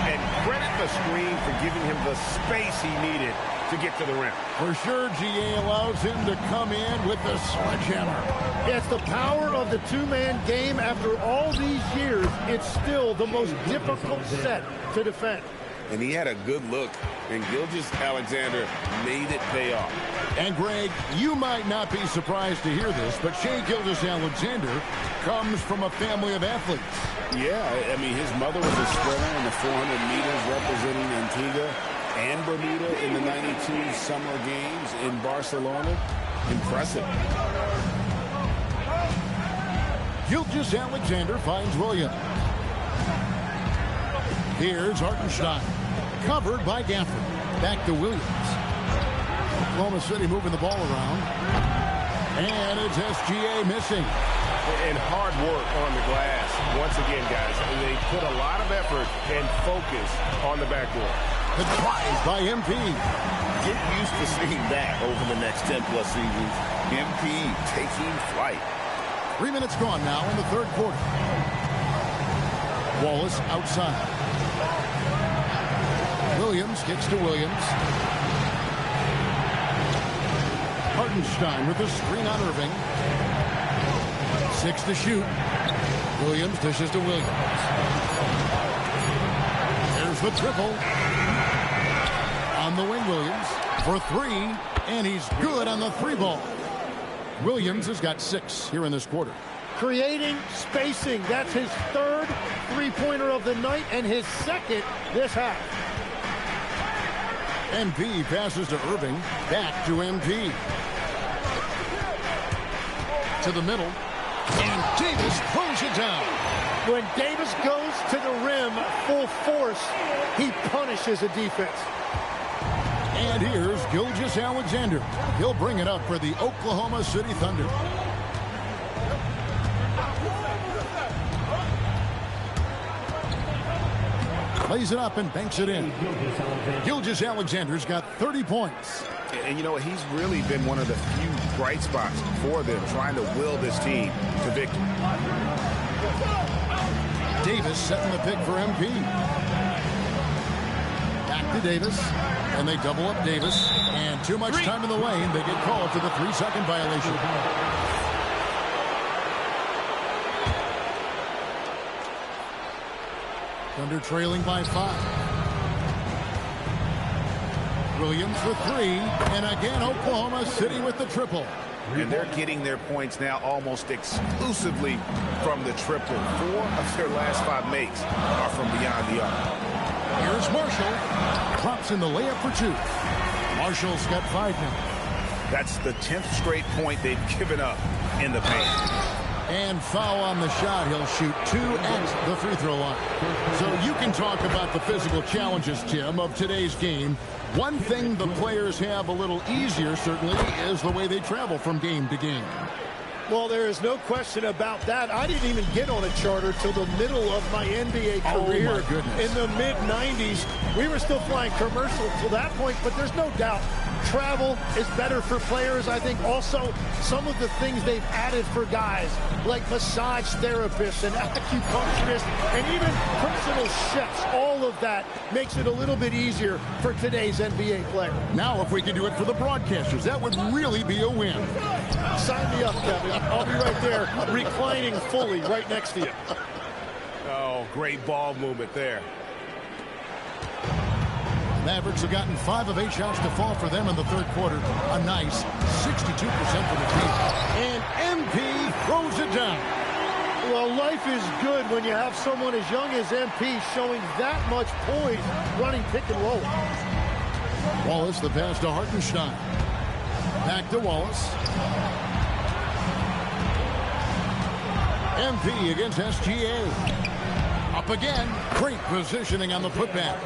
And credit the screen for giving him the space he needed to get to the rim. For sure, GA allows him to come in with the sledgehammer. It's the power of the two-man game. After all these years, it's still the most difficult set to defend. And he had a good look, and Gilgeous-Alexander made it pay off. And, Greg, you might not be surprised to hear this, but Shai Gilgeous-Alexander comes from a family of athletes. Yeah, I mean, his mother was a sprinter in the 400 meters representing Antigua and Bermuda in the 92 Summer Games in Barcelona. Impressive. Gilgeous-Alexander finds Williams. Here's Hartenstein. Covered by Gafford. Back to Williams. Oklahoma City moving the ball around. And it's SGA missing. And hard work on the glass. Once again, guys, they put a lot of effort and focus on the backboard. The drive by MP. Get used to seeing that over the next 10-plus seasons. MP taking flight. 3 minutes gone now in the third quarter. Wallace outside. Williams gets to Williams. Hartenstein with the screen on Irving. 6 to shoot. Williams dishes to Williams. There's the triple. On the wing, Williams for 3, and he's good on the 3 ball. Williams has got 6 here in this quarter. Creating spacing. That's his third three-pointer of the night and his second this half. MP passes to Irving. Back to MP. To the middle. And Davis throws it down. When Davis goes to the rim full force, he punishes a defense. And here's Gilgeous-Alexander. He'll bring it up for the Oklahoma City Thunder. Plays it up and banks it in. Gilgeous-Alexander's got 30 points. And you know, he's really been one of the few bright spots for them, trying to will this team to victory. Davis setting the pick for MP. Back to Davis. And they double up Davis. And too much time in the lane. They get called for the 3-second violation. Thunder trailing by 5. Williams for 3. And again, Oklahoma City with the triple. And they're getting their points now almost exclusively from the triple. 4 of their last 5 makes are from beyond the arc. Here's Marshall. Drops in the layup for 2. Marshall's got 5 now. That's the 10th straight point they've given up in the paint. And foul on the shot. He'll shoot 2 at the free throw line. So you can talk about the physical challenges, Tim, of today's game. One thing the players have a little easier, certainly, is the way they travel from game to game. Well, there is no question about that. I didn't even get on a charter till the middle of my NBA career. Oh, my goodness. In the mid-90s. We were still flying commercial till that point, but there's no doubt travel is better for players. I think also some of the things they've added for guys, like massage therapists and acupuncturists and even personal chefs, all of that makes it a little bit easier for today's NBA player. Now, if we could do it for the broadcasters, that would really be a win. Sign me up, Kevin. I'll be right there, reclining fully right next to you. Oh, great ball movement there. Mavericks have gotten 5 of 8 shots to fall for them in the third quarter. A nice 62% for the team. And MP throws it down. Well, life is good when you have someone as young as MP showing that much poise running pick and roll. Wallace, the pass to Hartenstein. Back to Wallace. MP against SGA. Up again. Great positioning on the putback.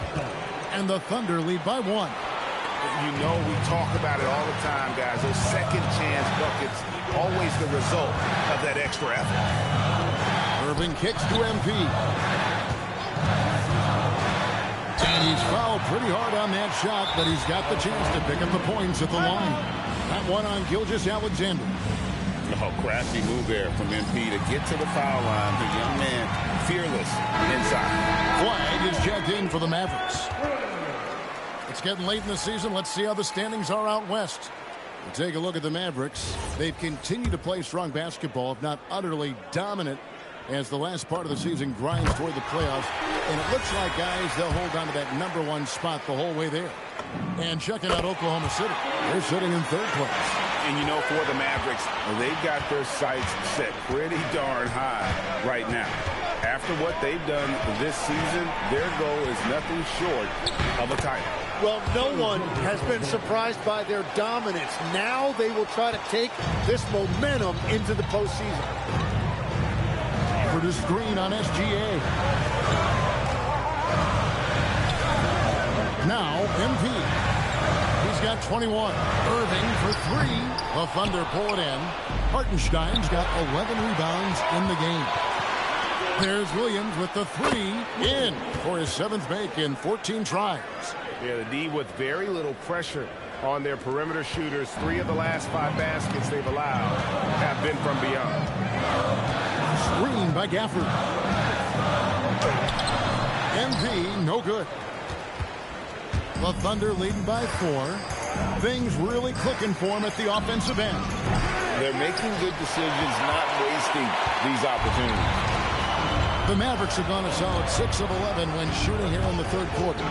And the Thunder lead by 1. You know, we talk about it all the time, guys. Those second chance buckets, always the result of that extra effort. Irving kicks to MP. And he's fouled pretty hard on that shot, but he's got the chance to pick up the points at the line. That one on Gilgeous-Alexander. Oh, crafty move there from MP to get to the foul line. The young man, fearless inside. Flag is checked in for the Mavericks. It's getting late in the season. Let's see how the standings are out west. We'll take a look at the Mavericks. They've continued to play strong basketball, if not utterly dominant, as the last part of the season grinds toward the playoffs. And it looks like, guys, they'll hold on to that #1 spot the whole way there. And checking out Oklahoma City. They're sitting in 3rd place. And you know, for the Mavericks, they've got their sights set pretty darn high right now. After what they've done this season, their goal is nothing short of a title. Well, no one has been surprised by their dominance. Now they will try to take this momentum into the postseason. Offered a screen on SGA. Now, MP. He's got 21. Irving for 3. The Thunder pull it in. Hartenstein's got 11 rebounds in the game. There's Williams with the 3 in for his 7th make in 14 tries. Yeah, the D with very little pressure on their perimeter shooters. 3 of the last 5 baskets they've allowed have been from beyond. Screen by Gafford. MP, no good. The Thunder leading by 4. Things really clicking for him at the offensive end. They're making good decisions, not wasting these opportunities. The Mavericks have gone a solid 6 of 11 when shooting here in the 3rd quarter.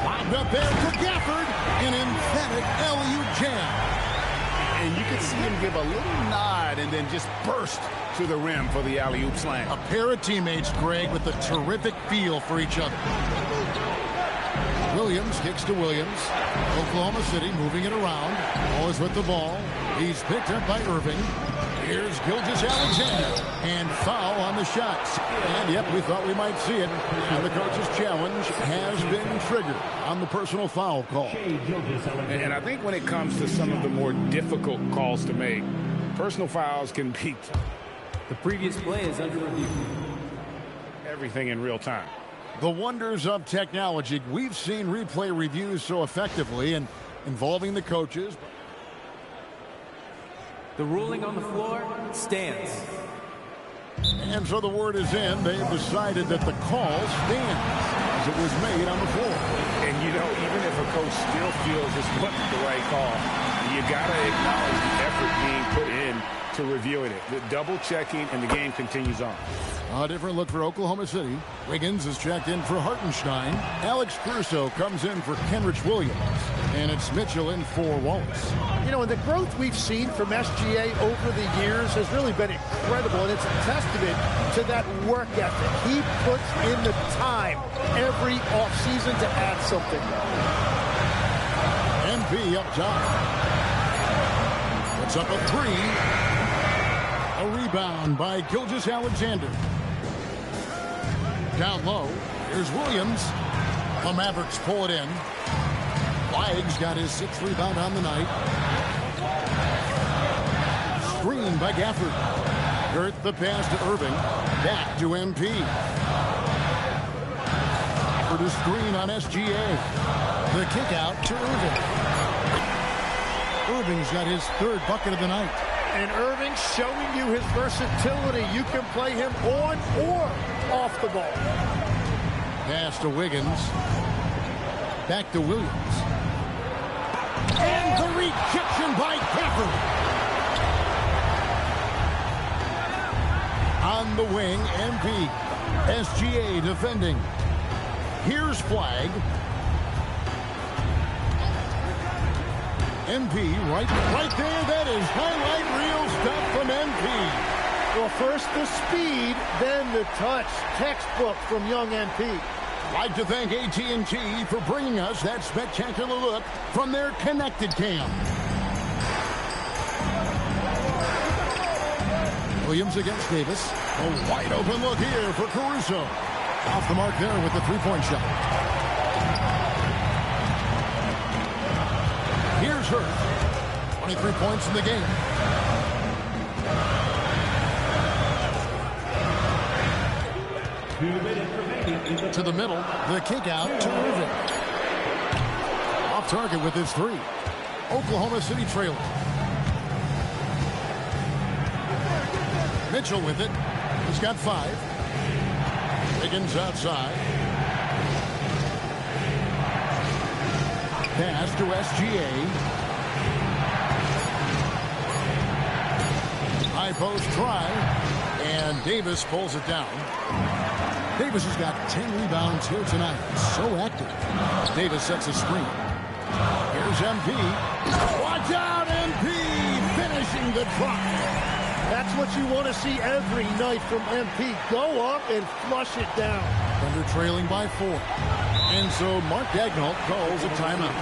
Lobbed up there to Gafford. An emphatic alley-oop jam. And you can see him give a little nod and then just burst to the rim for the alley-oop slam. A pair of teammates, Greg, with a terrific feel for each other. Williams kicks to Williams. Oklahoma City moving it around. Always with the ball. He's picked up by Irving. Here's Gilgeous-Alexander. And foul on the shots. And, yep, we thought we might see it. And the coach's challenge has been triggered on the personal foul call. And I think when it comes to some of the more difficult calls to make, personal fouls can be... The previous play is under review. Everything in real time. The wonders of technology. We've seen replay reviews so effectively and involving the coaches. The ruling on the floor stands. And so the word is in. They've decided that the call stands as it was made on the floor. And, you know, even if a coach still feels this wasn't the right call, you got to acknowledge the effort being put in to reviewing it. The double checking, and the game continues on. A different look for Oklahoma City. Wiggins is checked in for Hartenstein. Alex Caruso comes in for Kenrich Williams. And it's Mitchell in for Wallace. You know, and the growth we've seen from SGA over the years has really been incredible, and it's a testament to that work ethic. He puts in the time every offseason to add something. MP up top. Puts up a 3. A rebound by Gilgeous-Alexander. Down low, here's Williams. The Mavericks pull it in. Flag's got his 6th rebound on the night. Screen by Gafford. Hurt the pass to Irving. Back to MP. For the screen on SGA. The kick out to Irving. Irving's got his 3rd bucket of the night. And Irving showing you his versatility. You can play him on or off the ball. Pass to Wiggins. Back to Williams. And the rejection by Gafford. On the wing, MP. SGA defending. Here's Flag. MP right there. That is highlight reel stuff from MP. Well, first the speed, then the touch. Textbook from young MP. I'd like to thank AT&T for bringing us that spectacular look from their connected cam. Williams against Davis. A wide open look here for Caruso. Off the mark there with the 3-point shot. Here's Hurt. 23 points in the game. To the middle. The kick out to Irving. Off target with his 3. Oklahoma City trailing. Mitchell with it. He's got 5. Wiggins outside. Pass to SGA. High post try. And Davis pulls it down. Davis has got 10 rebounds here tonight. So active. Davis sets a screen. Here's MP. Watch out, MP! Finishing the truck. That's what you want to see every night from MP. Go up and flush it down. Thunder trailing by 4. And so Mark Daigneault calls a timeout.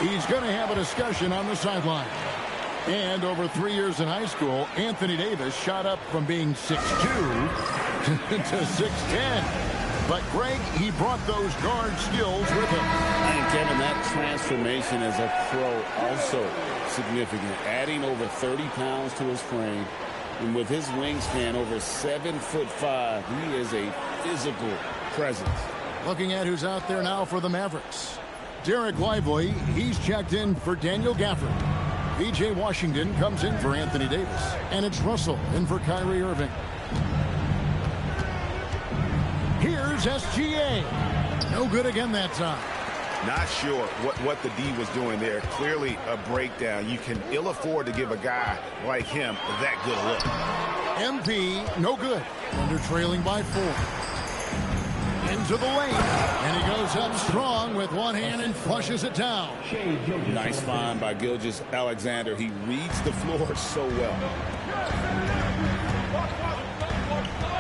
He's going to have a discussion on the sideline. And over 3 years in high school, Anthony Davis shot up from being 6'2" to 6'10". But, Greg, he brought those guard skills with him. And, Kevin, that transformation as a pro also significant. Adding over 30 pounds to his frame. And with his wingspan over 7'5", he is a physical presence. Looking at who's out there now for the Mavericks. Derek Lively, he's checked in for Daniel Gafford. P.J. Washington comes in for Anthony Davis. And it's Russell in for Kyrie Irving. Here's SGA. No good again that time. Not sure what the D was doing there. Clearly a breakdown. You can ill afford to give a guy like him that good a look. MP, no good. Under trailing by 4. Into the lane. And he goes up strong with one hand and flushes it down. Nice find by Gilgeous-Alexander. He reads the floor so well.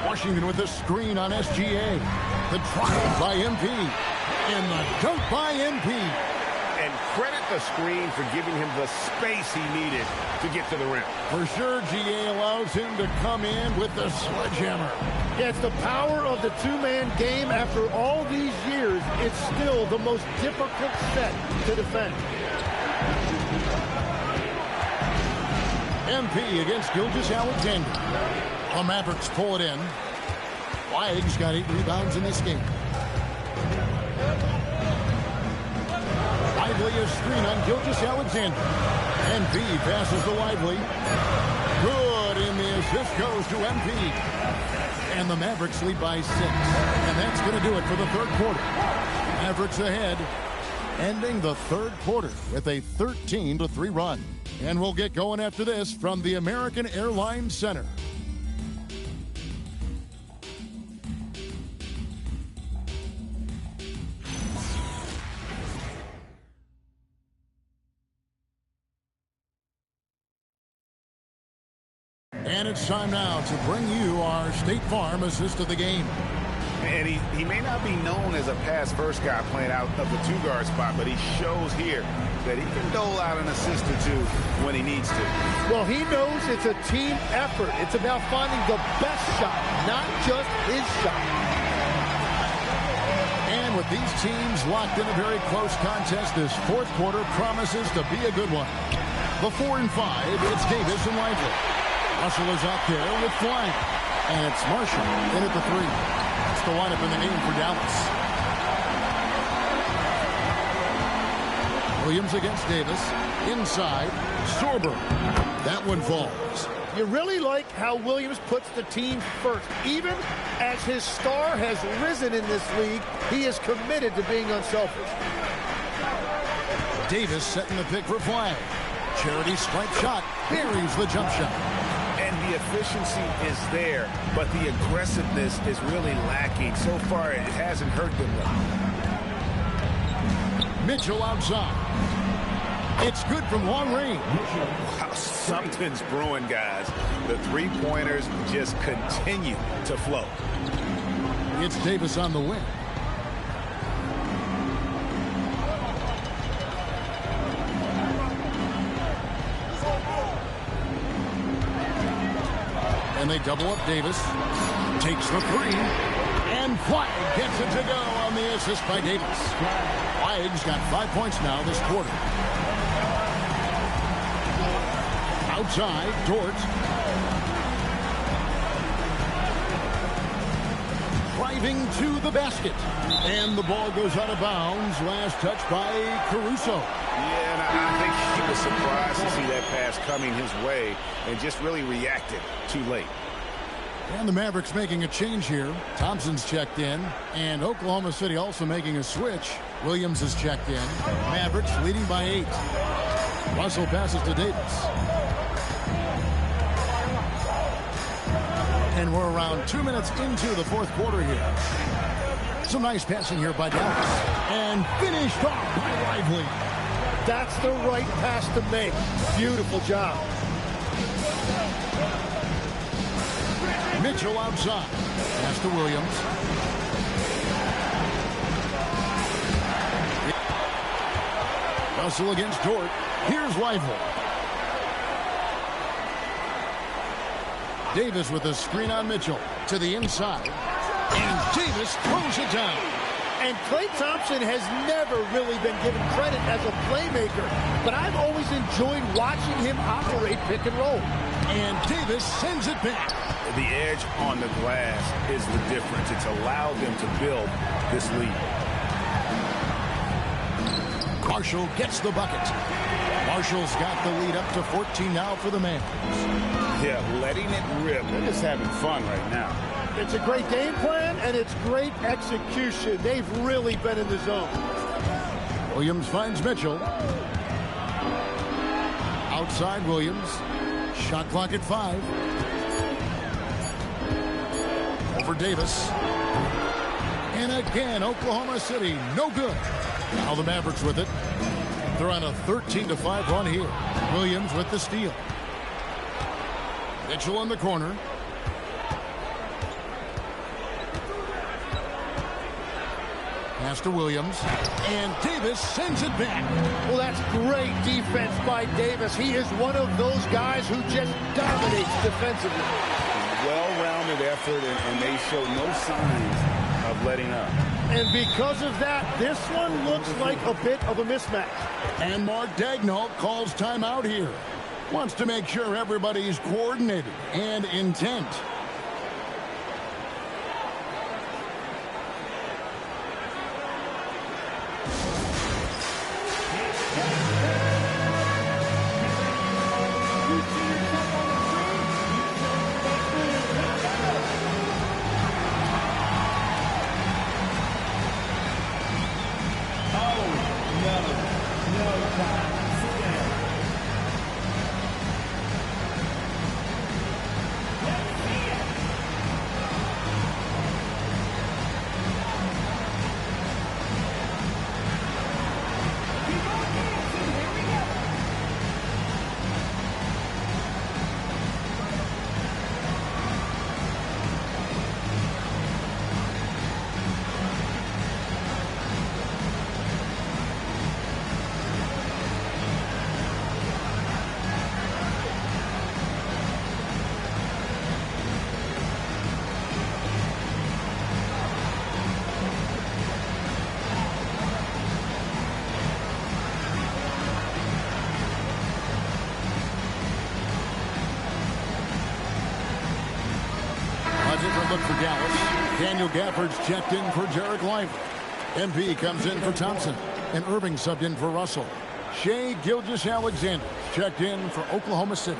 Washington with a screen on SGA. The trial by MP. And the dunk by MP. And credit the screen for giving him the space he needed to get to the rim. For sure, GA allows him to come in with the sledgehammer. Yeah, it's the power of the two-man game. After all these years, it's still the most difficult set to defend. MP against Gilgeous-Alexander. The Mavericks pull it in. Wags got 8 rebounds in this game. Lively a screen on Gilgeous-Alexander. MP passes to Lively. Good, and the assist goes to MP. And the Mavericks lead by 6. And that's going to do it for the third quarter. Mavericks ahead, ending the third quarter with a 13-3 run. And we'll get going after this from the American Airlines Center. And it's time now to bring you our State Farm assist of the game. And he may not be known as a pass-first guy playing out of the two-guard spot, but he shows here that he can dole out an assist or two when he needs to. Well, he knows it's a team effort. It's about finding the best shot, not just his shot. And with these teams locked in a very close contest, this fourth quarter promises to be a good one. The 4 and 5, it's Davis and Lively. Russell is out there with flying. And it's Marshall in at the 3. That's the lineup in the game for Dallas. Williams against Davis. Inside. Sorber. That one falls. You really like how Williams puts the team first. Even as his star has risen in this league, he is committed to being unselfish. Davis setting the pick for Flag. Charity stripe shot. Buries the jump shot. The efficiency is there, but the aggressiveness is really lacking. So far, it hasn't hurt them though. Mitchell outside. It's good from long range. Wow, something's brewing, guys. The three-pointers just continue to flow. It's Davis on the wing. And they double up Davis. Takes the 3. And Flag gets it to go on the assist by Davis. Flag's got 5 points now this quarter. Outside, Dort. Driving to the basket. And the ball goes out of bounds. Last touch by Caruso. Yeah, and I think he was surprised to see that pass coming his way and just really reacted too late. And the Mavericks making a change here. Thompson's checked in. And Oklahoma City also making a switch. Williams is checked in. Mavericks leading by 8. Russell passes to Davis. And we're around 2 minutes into the fourth quarter here. Some nice passing here by Dallas. And finished off by Lively. That's the right pass to make. Beautiful job. Mitchell outside. Pass to Williams. Russell against Dort. Here's Lively. Davis with a screen on Mitchell to the inside. And Davis throws it down. And Klay Thompson has never really been given credit as a playmaker, but I've always enjoyed watching him operate pick and roll. And Davis sends it back. The edge on the glass is the difference. It's allowed them to build this lead. Marshall gets the bucket. Marshall's got the lead up to 14 now for the Mavs. Yeah, letting it rip. They're just having fun right now. It's a great game plan, and it's great execution. They've really been in the zone. Williams finds Mitchell. Outside Williams. Shot clock at 5. Over Davis. And again, Oklahoma City, no good. Now the Mavericks with it. They're on a 13-5 run here. Williams with the steal. Mitchell in the corner. Pass to Williams. And Davis sends it back. Well, that's great defense by Davis. He is one of those guys who just dominates defensively. Well-rounded effort, and they show no signs of letting up. And because of that, this one looks like a bit of a mismatch. And Mark Daigneault calls timeout here. Wants to make sure everybody's coordinated and intent. Look for Dallas. Daniel Gafford's checked in for Jarek Lively. MP comes in for Thompson. And Irving subbed in for Russell. Shea Gilgeous-Alexander checked in for Oklahoma City.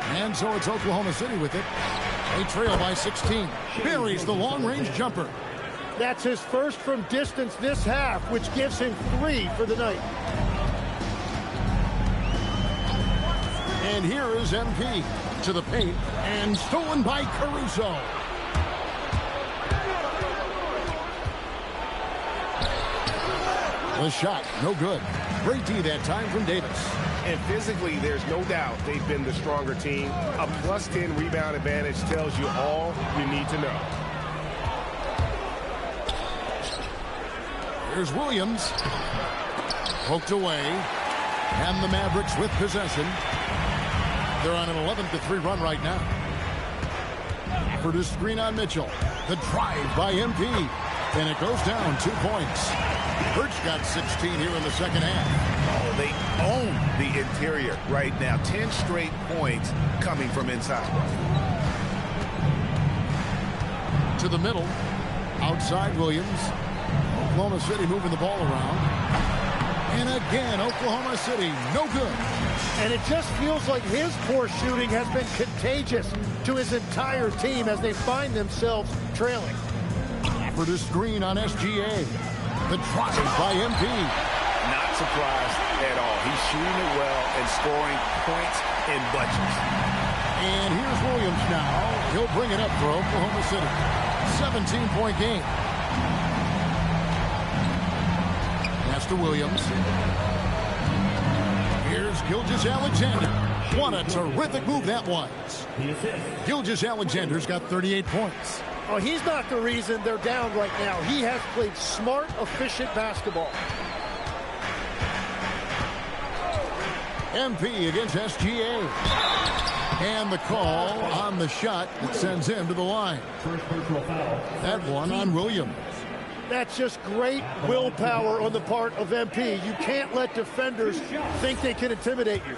And so it's Oklahoma City with it. They trail by 16. Buries the long-range jumper. That's his first from distance this half, which gives him 3 for the night. And here is MP to the paint and stolen by Caruso. The shot, no good. Great D that time from Davis. And physically, there's no doubt they've been the stronger team. A +10 rebound advantage tells you all you need to know. Here's Williams. Poked away. And the Mavericks with possession. They're on an 11-3 run right now. For the screen on Mitchell. The drive by MP. And it goes down 2 points. Birch got 16 here in the second half. Oh, they own the interior right now. 10 straight points coming from inside. To the middle. Outside Williams. Oklahoma City moving the ball around. And again, Oklahoma City, no good. And it just feels like his poor shooting has been contagious to his entire team as they find themselves trailing. For the screen on SGA. The drive by MP. Not surprised at all. He's shooting it well and scoring points in bunches. And here's Williams now. He'll bring it up for Oklahoma City. 17-point game. Pass to Williams. Here's Gilgeous-Alexander. What a terrific move that was. Gilgeous-Alexander's got 38 points. Oh, he's not the reason they're down right now. He has played smart, efficient basketball. MP against SGA. And the call on the shot that sends him to the line. First personal foul. That one on Williams. That's just great willpower on the part of MP. You can't let defenders think they can intimidate you.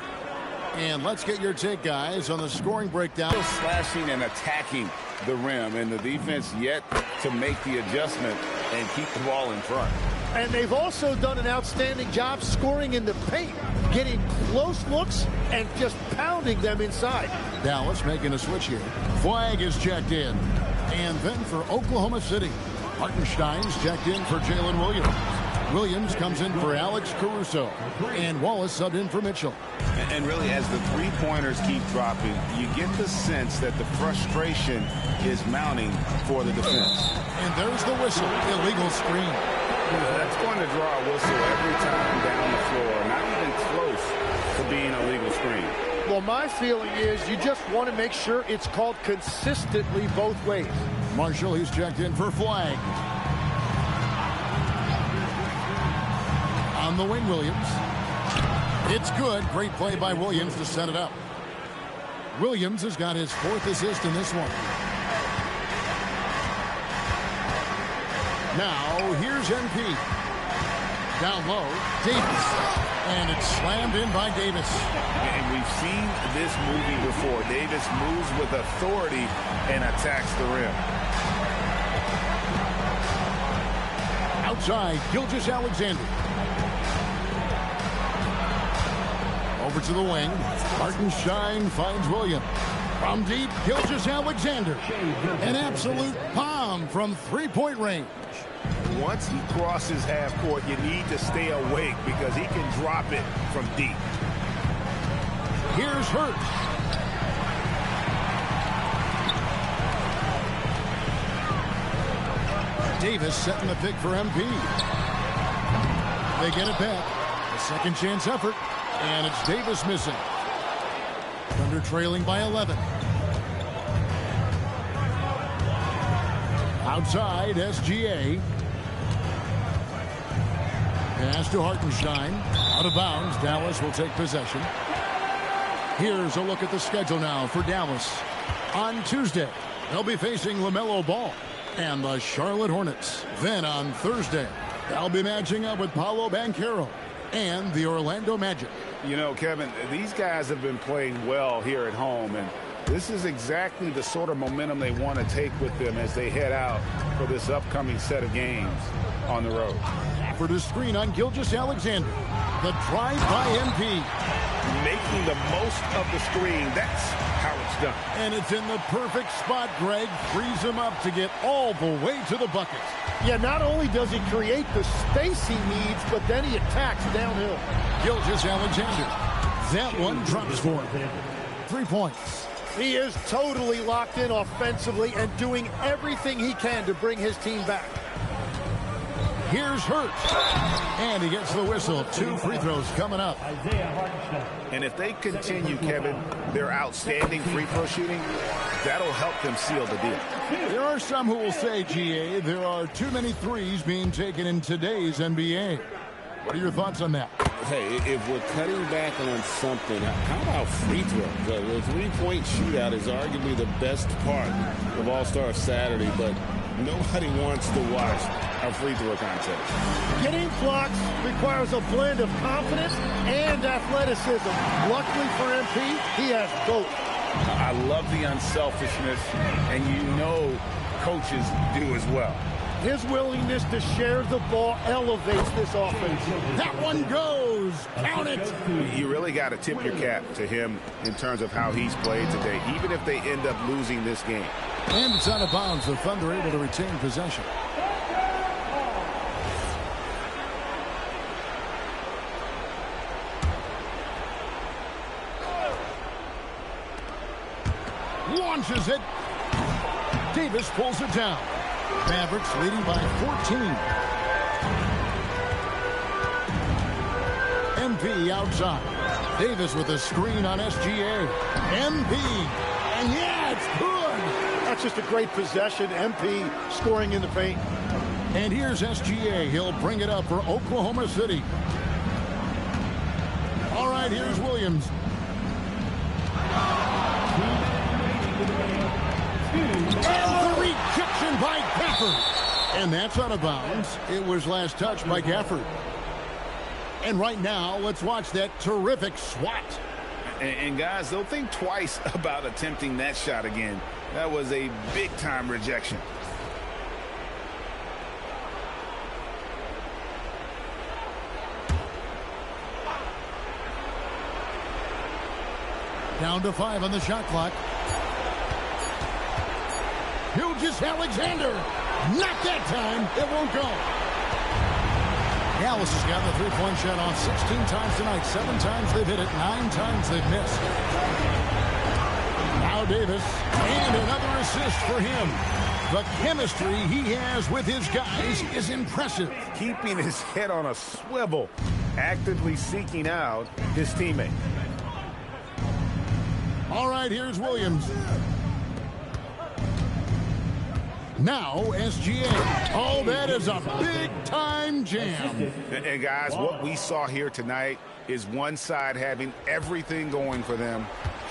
And let's get your take, guys, on the scoring breakdown. Still slashing and attacking the rim, and the defense yet to make the adjustment and keep the ball in front. And they've also done an outstanding job scoring in the paint, getting close looks and just pounding them inside. Dallas making a switch here. Flag is checked in. And then for Oklahoma City, Hartenstein's checked in for Jalen Williams. Williams comes in for Alex Caruso. And Wallace subbed in for Mitchell. And really, as the three-pointers keep dropping, you get the sense that the frustration is mounting for the defense. And there's the whistle. Illegal screen. That's going to draw a whistle every time down the floor. Not even close to being a legal screen. Well, my feeling is you just want to make sure it's called consistently both ways. Marshall, he's checked in for flag. On the wing, Williams. It's good. Great play by Williams to set it up. Williams has got his 4th assist in this one. Now, here's MP. Down low, Davis. And it's slammed in by Davis. And we've seen this movie before. Davis moves with authority and attacks the rim. Outside, Gilgeous-Alexander. Over to the wing. Hartenstein finds Williams. From deep, Gilgeous-Alexander. An absolute bomb from three-point range. Once he crosses half court, you need to stay awake because he can drop it from deep. Here's Hurt. Davis setting the pick for MP. They get it back. A second chance effort. And it's Davis missing. Thunder trailing by 11. Outside, SGA. Pass to Hartenstein. Out of bounds. Dallas will take possession. Here's a look at the schedule now for Dallas. On Tuesday, they'll be facing LaMelo Ball and the Charlotte Hornets. Then on Thursday, they'll be matching up with Paolo Banchero and the Orlando Magic. You know, Kevin, these guys have been playing well here at home, and this is exactly the sort of momentum they want to take with them as they head out for this upcoming set of games on the road. For the screen on Gilgeous-Alexander. The drive by MP. Making the most of the screen. That's how it's done. And it's in the perfect spot, Greg. Frees him up to get all the way to the bucket. Yeah, not only does he create the space he needs, but then he attacks downhill. Gilgeous-Alexander. That one drops for him. 3 points. He is totally locked in offensively and doing everything he can to bring his team back. Here's Hurt. And he gets the whistle. 2 free throws coming up. And if they continue, Kevin, their outstanding free throw shooting, that'll help them seal the deal. There are some who will say, GA, there are too many threes being taken in today's NBA. What are your thoughts on that? Hey, if we're cutting back on something, how about free throws? The three-point shootout is arguably the best part of All-Star Saturday, but nobody wants to watch a free throw contest. Getting blocks requires a blend of confidence and athleticism. Luckily for MP, he has both. I love the unselfishness, and you know coaches do as well. His willingness to share the ball elevates this offense. That one goes. Count it. You really got to tip your cap to him in terms of how he's played today, even if they end up losing this game. And it's out of bounds. The Thunder able to retain possession. Launches it. Davis pulls it down. Mavericks leading by 14. MP outside. Davis with a screen on SGA. MP. And yeah, it's good. That's just a great possession. MP scoring in the paint. And here's SGA. He'll bring it up for Oklahoma City. All right, here's Williams. And the rejection by Gafford. And that's out of bounds. It was last touched by Gafford. And right now, let's watch that terrific swat. And guys, they'll think twice about attempting that shot again. That was a big-time rejection. Down to 5 on the shot clock. Gilgeous-Alexander. Not that time. It won't go. Dallas has gotten the three-point shot off 16 times tonight. 7 times they've hit it. 9 times they've missed. Now Davis. And another assist for him. The chemistry he has with his guys is impressive. Keeping his head on a swivel. Actively seeking out his teammate. All right, here's Williams. Now, SGA. Oh, that is a big-time jam. And guys, what we saw here tonight is one side having everything going for them.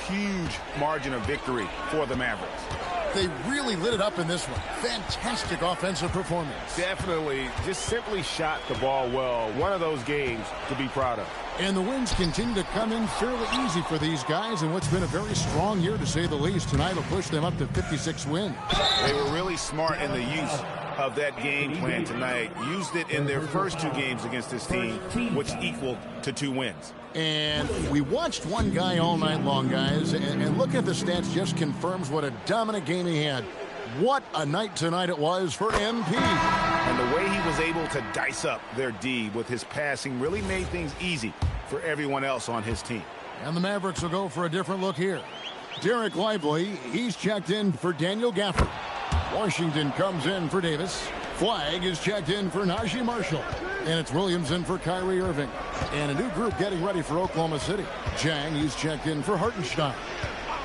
Huge margin of victory for the Mavericks. They really lit it up in this one. Fantastic offensive performance. Definitely just simply shot the ball well. One of those games to be proud of. And the wins continue to come in fairly easy for these guys in what's been a very strong year, to say the least. Tonight will push them up to 56 wins. They were really smart in the use of that game plan tonight. Used it in their first 2 games against this team, which equaled to 2 wins. And we watched one guy all night long, guys, and looking at the stats just confirms what a dominant game he had. What a night tonight it was for MP. And the way he was able to dice up their D with his passing really made things easy for everyone else on his team. And the Mavericks will go for a different look here. Derek Lively, he's checked in for Daniel Gafford. Washington comes in for Davis. Flag is checked in for Najee Marshall. And it's Williams in for Kyrie Irving. And a new group getting ready for Oklahoma City. Jang, he's checked in for Hartenstein.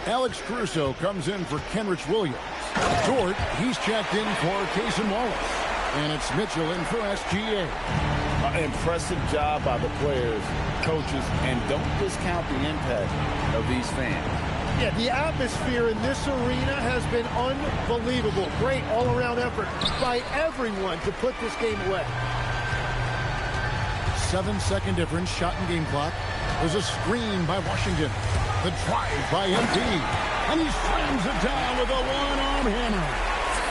Alex Caruso comes in for Kenrich Williams. Dort, he's checked in for Cason Wallace. And it's Mitchell in for SGA. Impressive job by the players, coaches, and don't discount the impact of these fans. Yeah, the atmosphere in this arena has been unbelievable. Great all-around effort by everyone to put this game away. 7-second difference, shot and game clock. There's a screen by Washington. The drive by MP. And he slams it down with a one-arm hammer.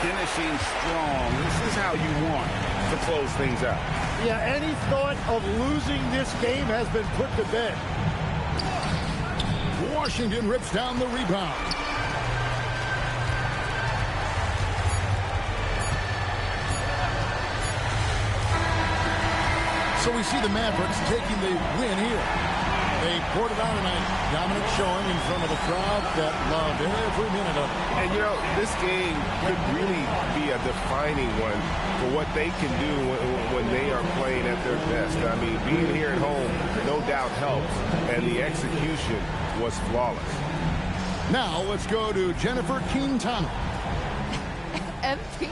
Finishing strong. This is how you want to close things out. Yeah, any thought of losing this game has been put to bed. Washington rips down the rebound. So we see the Mavericks taking the win here. They poured it out tonight. Dominant showing in front of a crowd that loved every minute of it. And, you know, this game could really be a defining one for what they can do when they are playing at their best. I mean, being here at home, no doubt helps. And the execution was flawless. Now let's go to Jennifer Quintana. MP,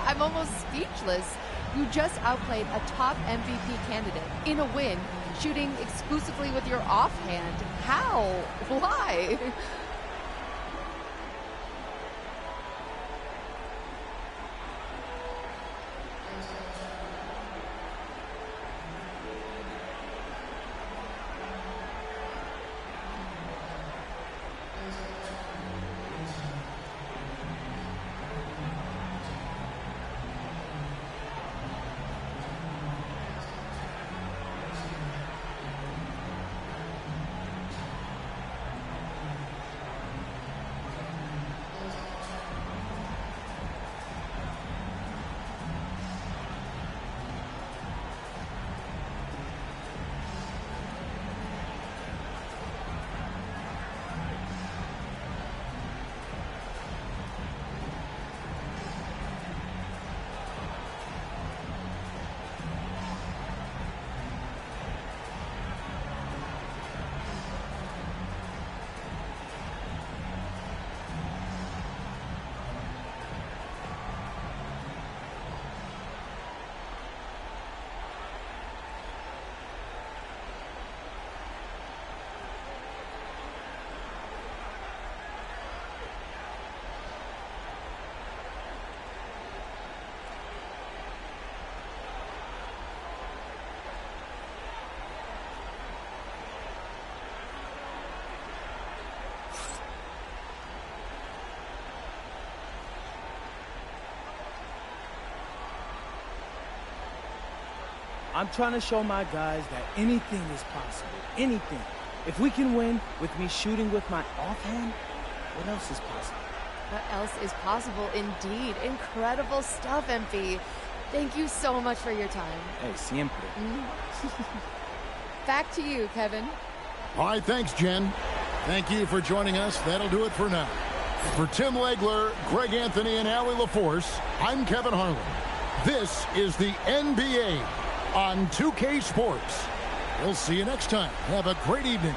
I'm almost speechless. You just outplayed a top MVP candidate in a win, shooting exclusively with your offhand. How? Why? I'm trying to show my guys that anything is possible. Anything. If we can win with me shooting with my offhand, what else is possible? What else is possible indeed? Incredible stuff, MP. Thank you so much for your time. Hey, siempre. Back to you, Kevin. All right, thanks, Jen. Thank you for joining us. That'll do it for now. For Tim Legler, Greg Anthony, and Allie LaForce, I'm Kevin Harlan. This is the NBA on 2K Sports. We'll see you next time. Have a great evening.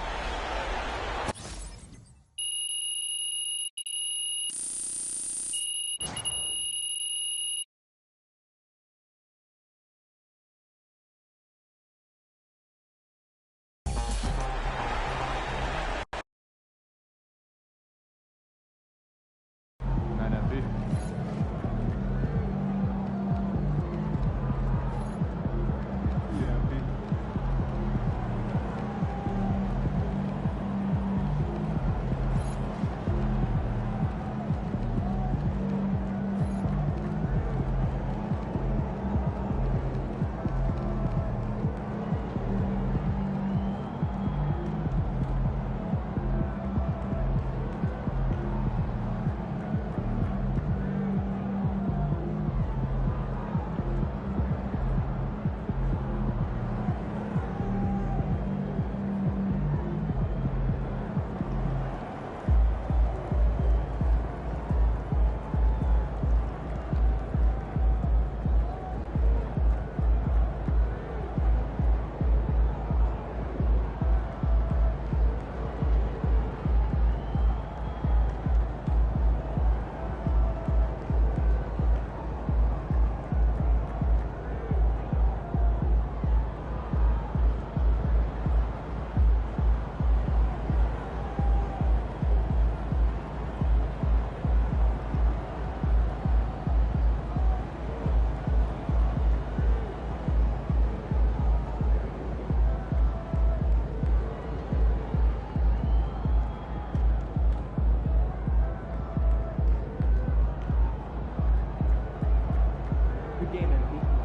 Good game, MP.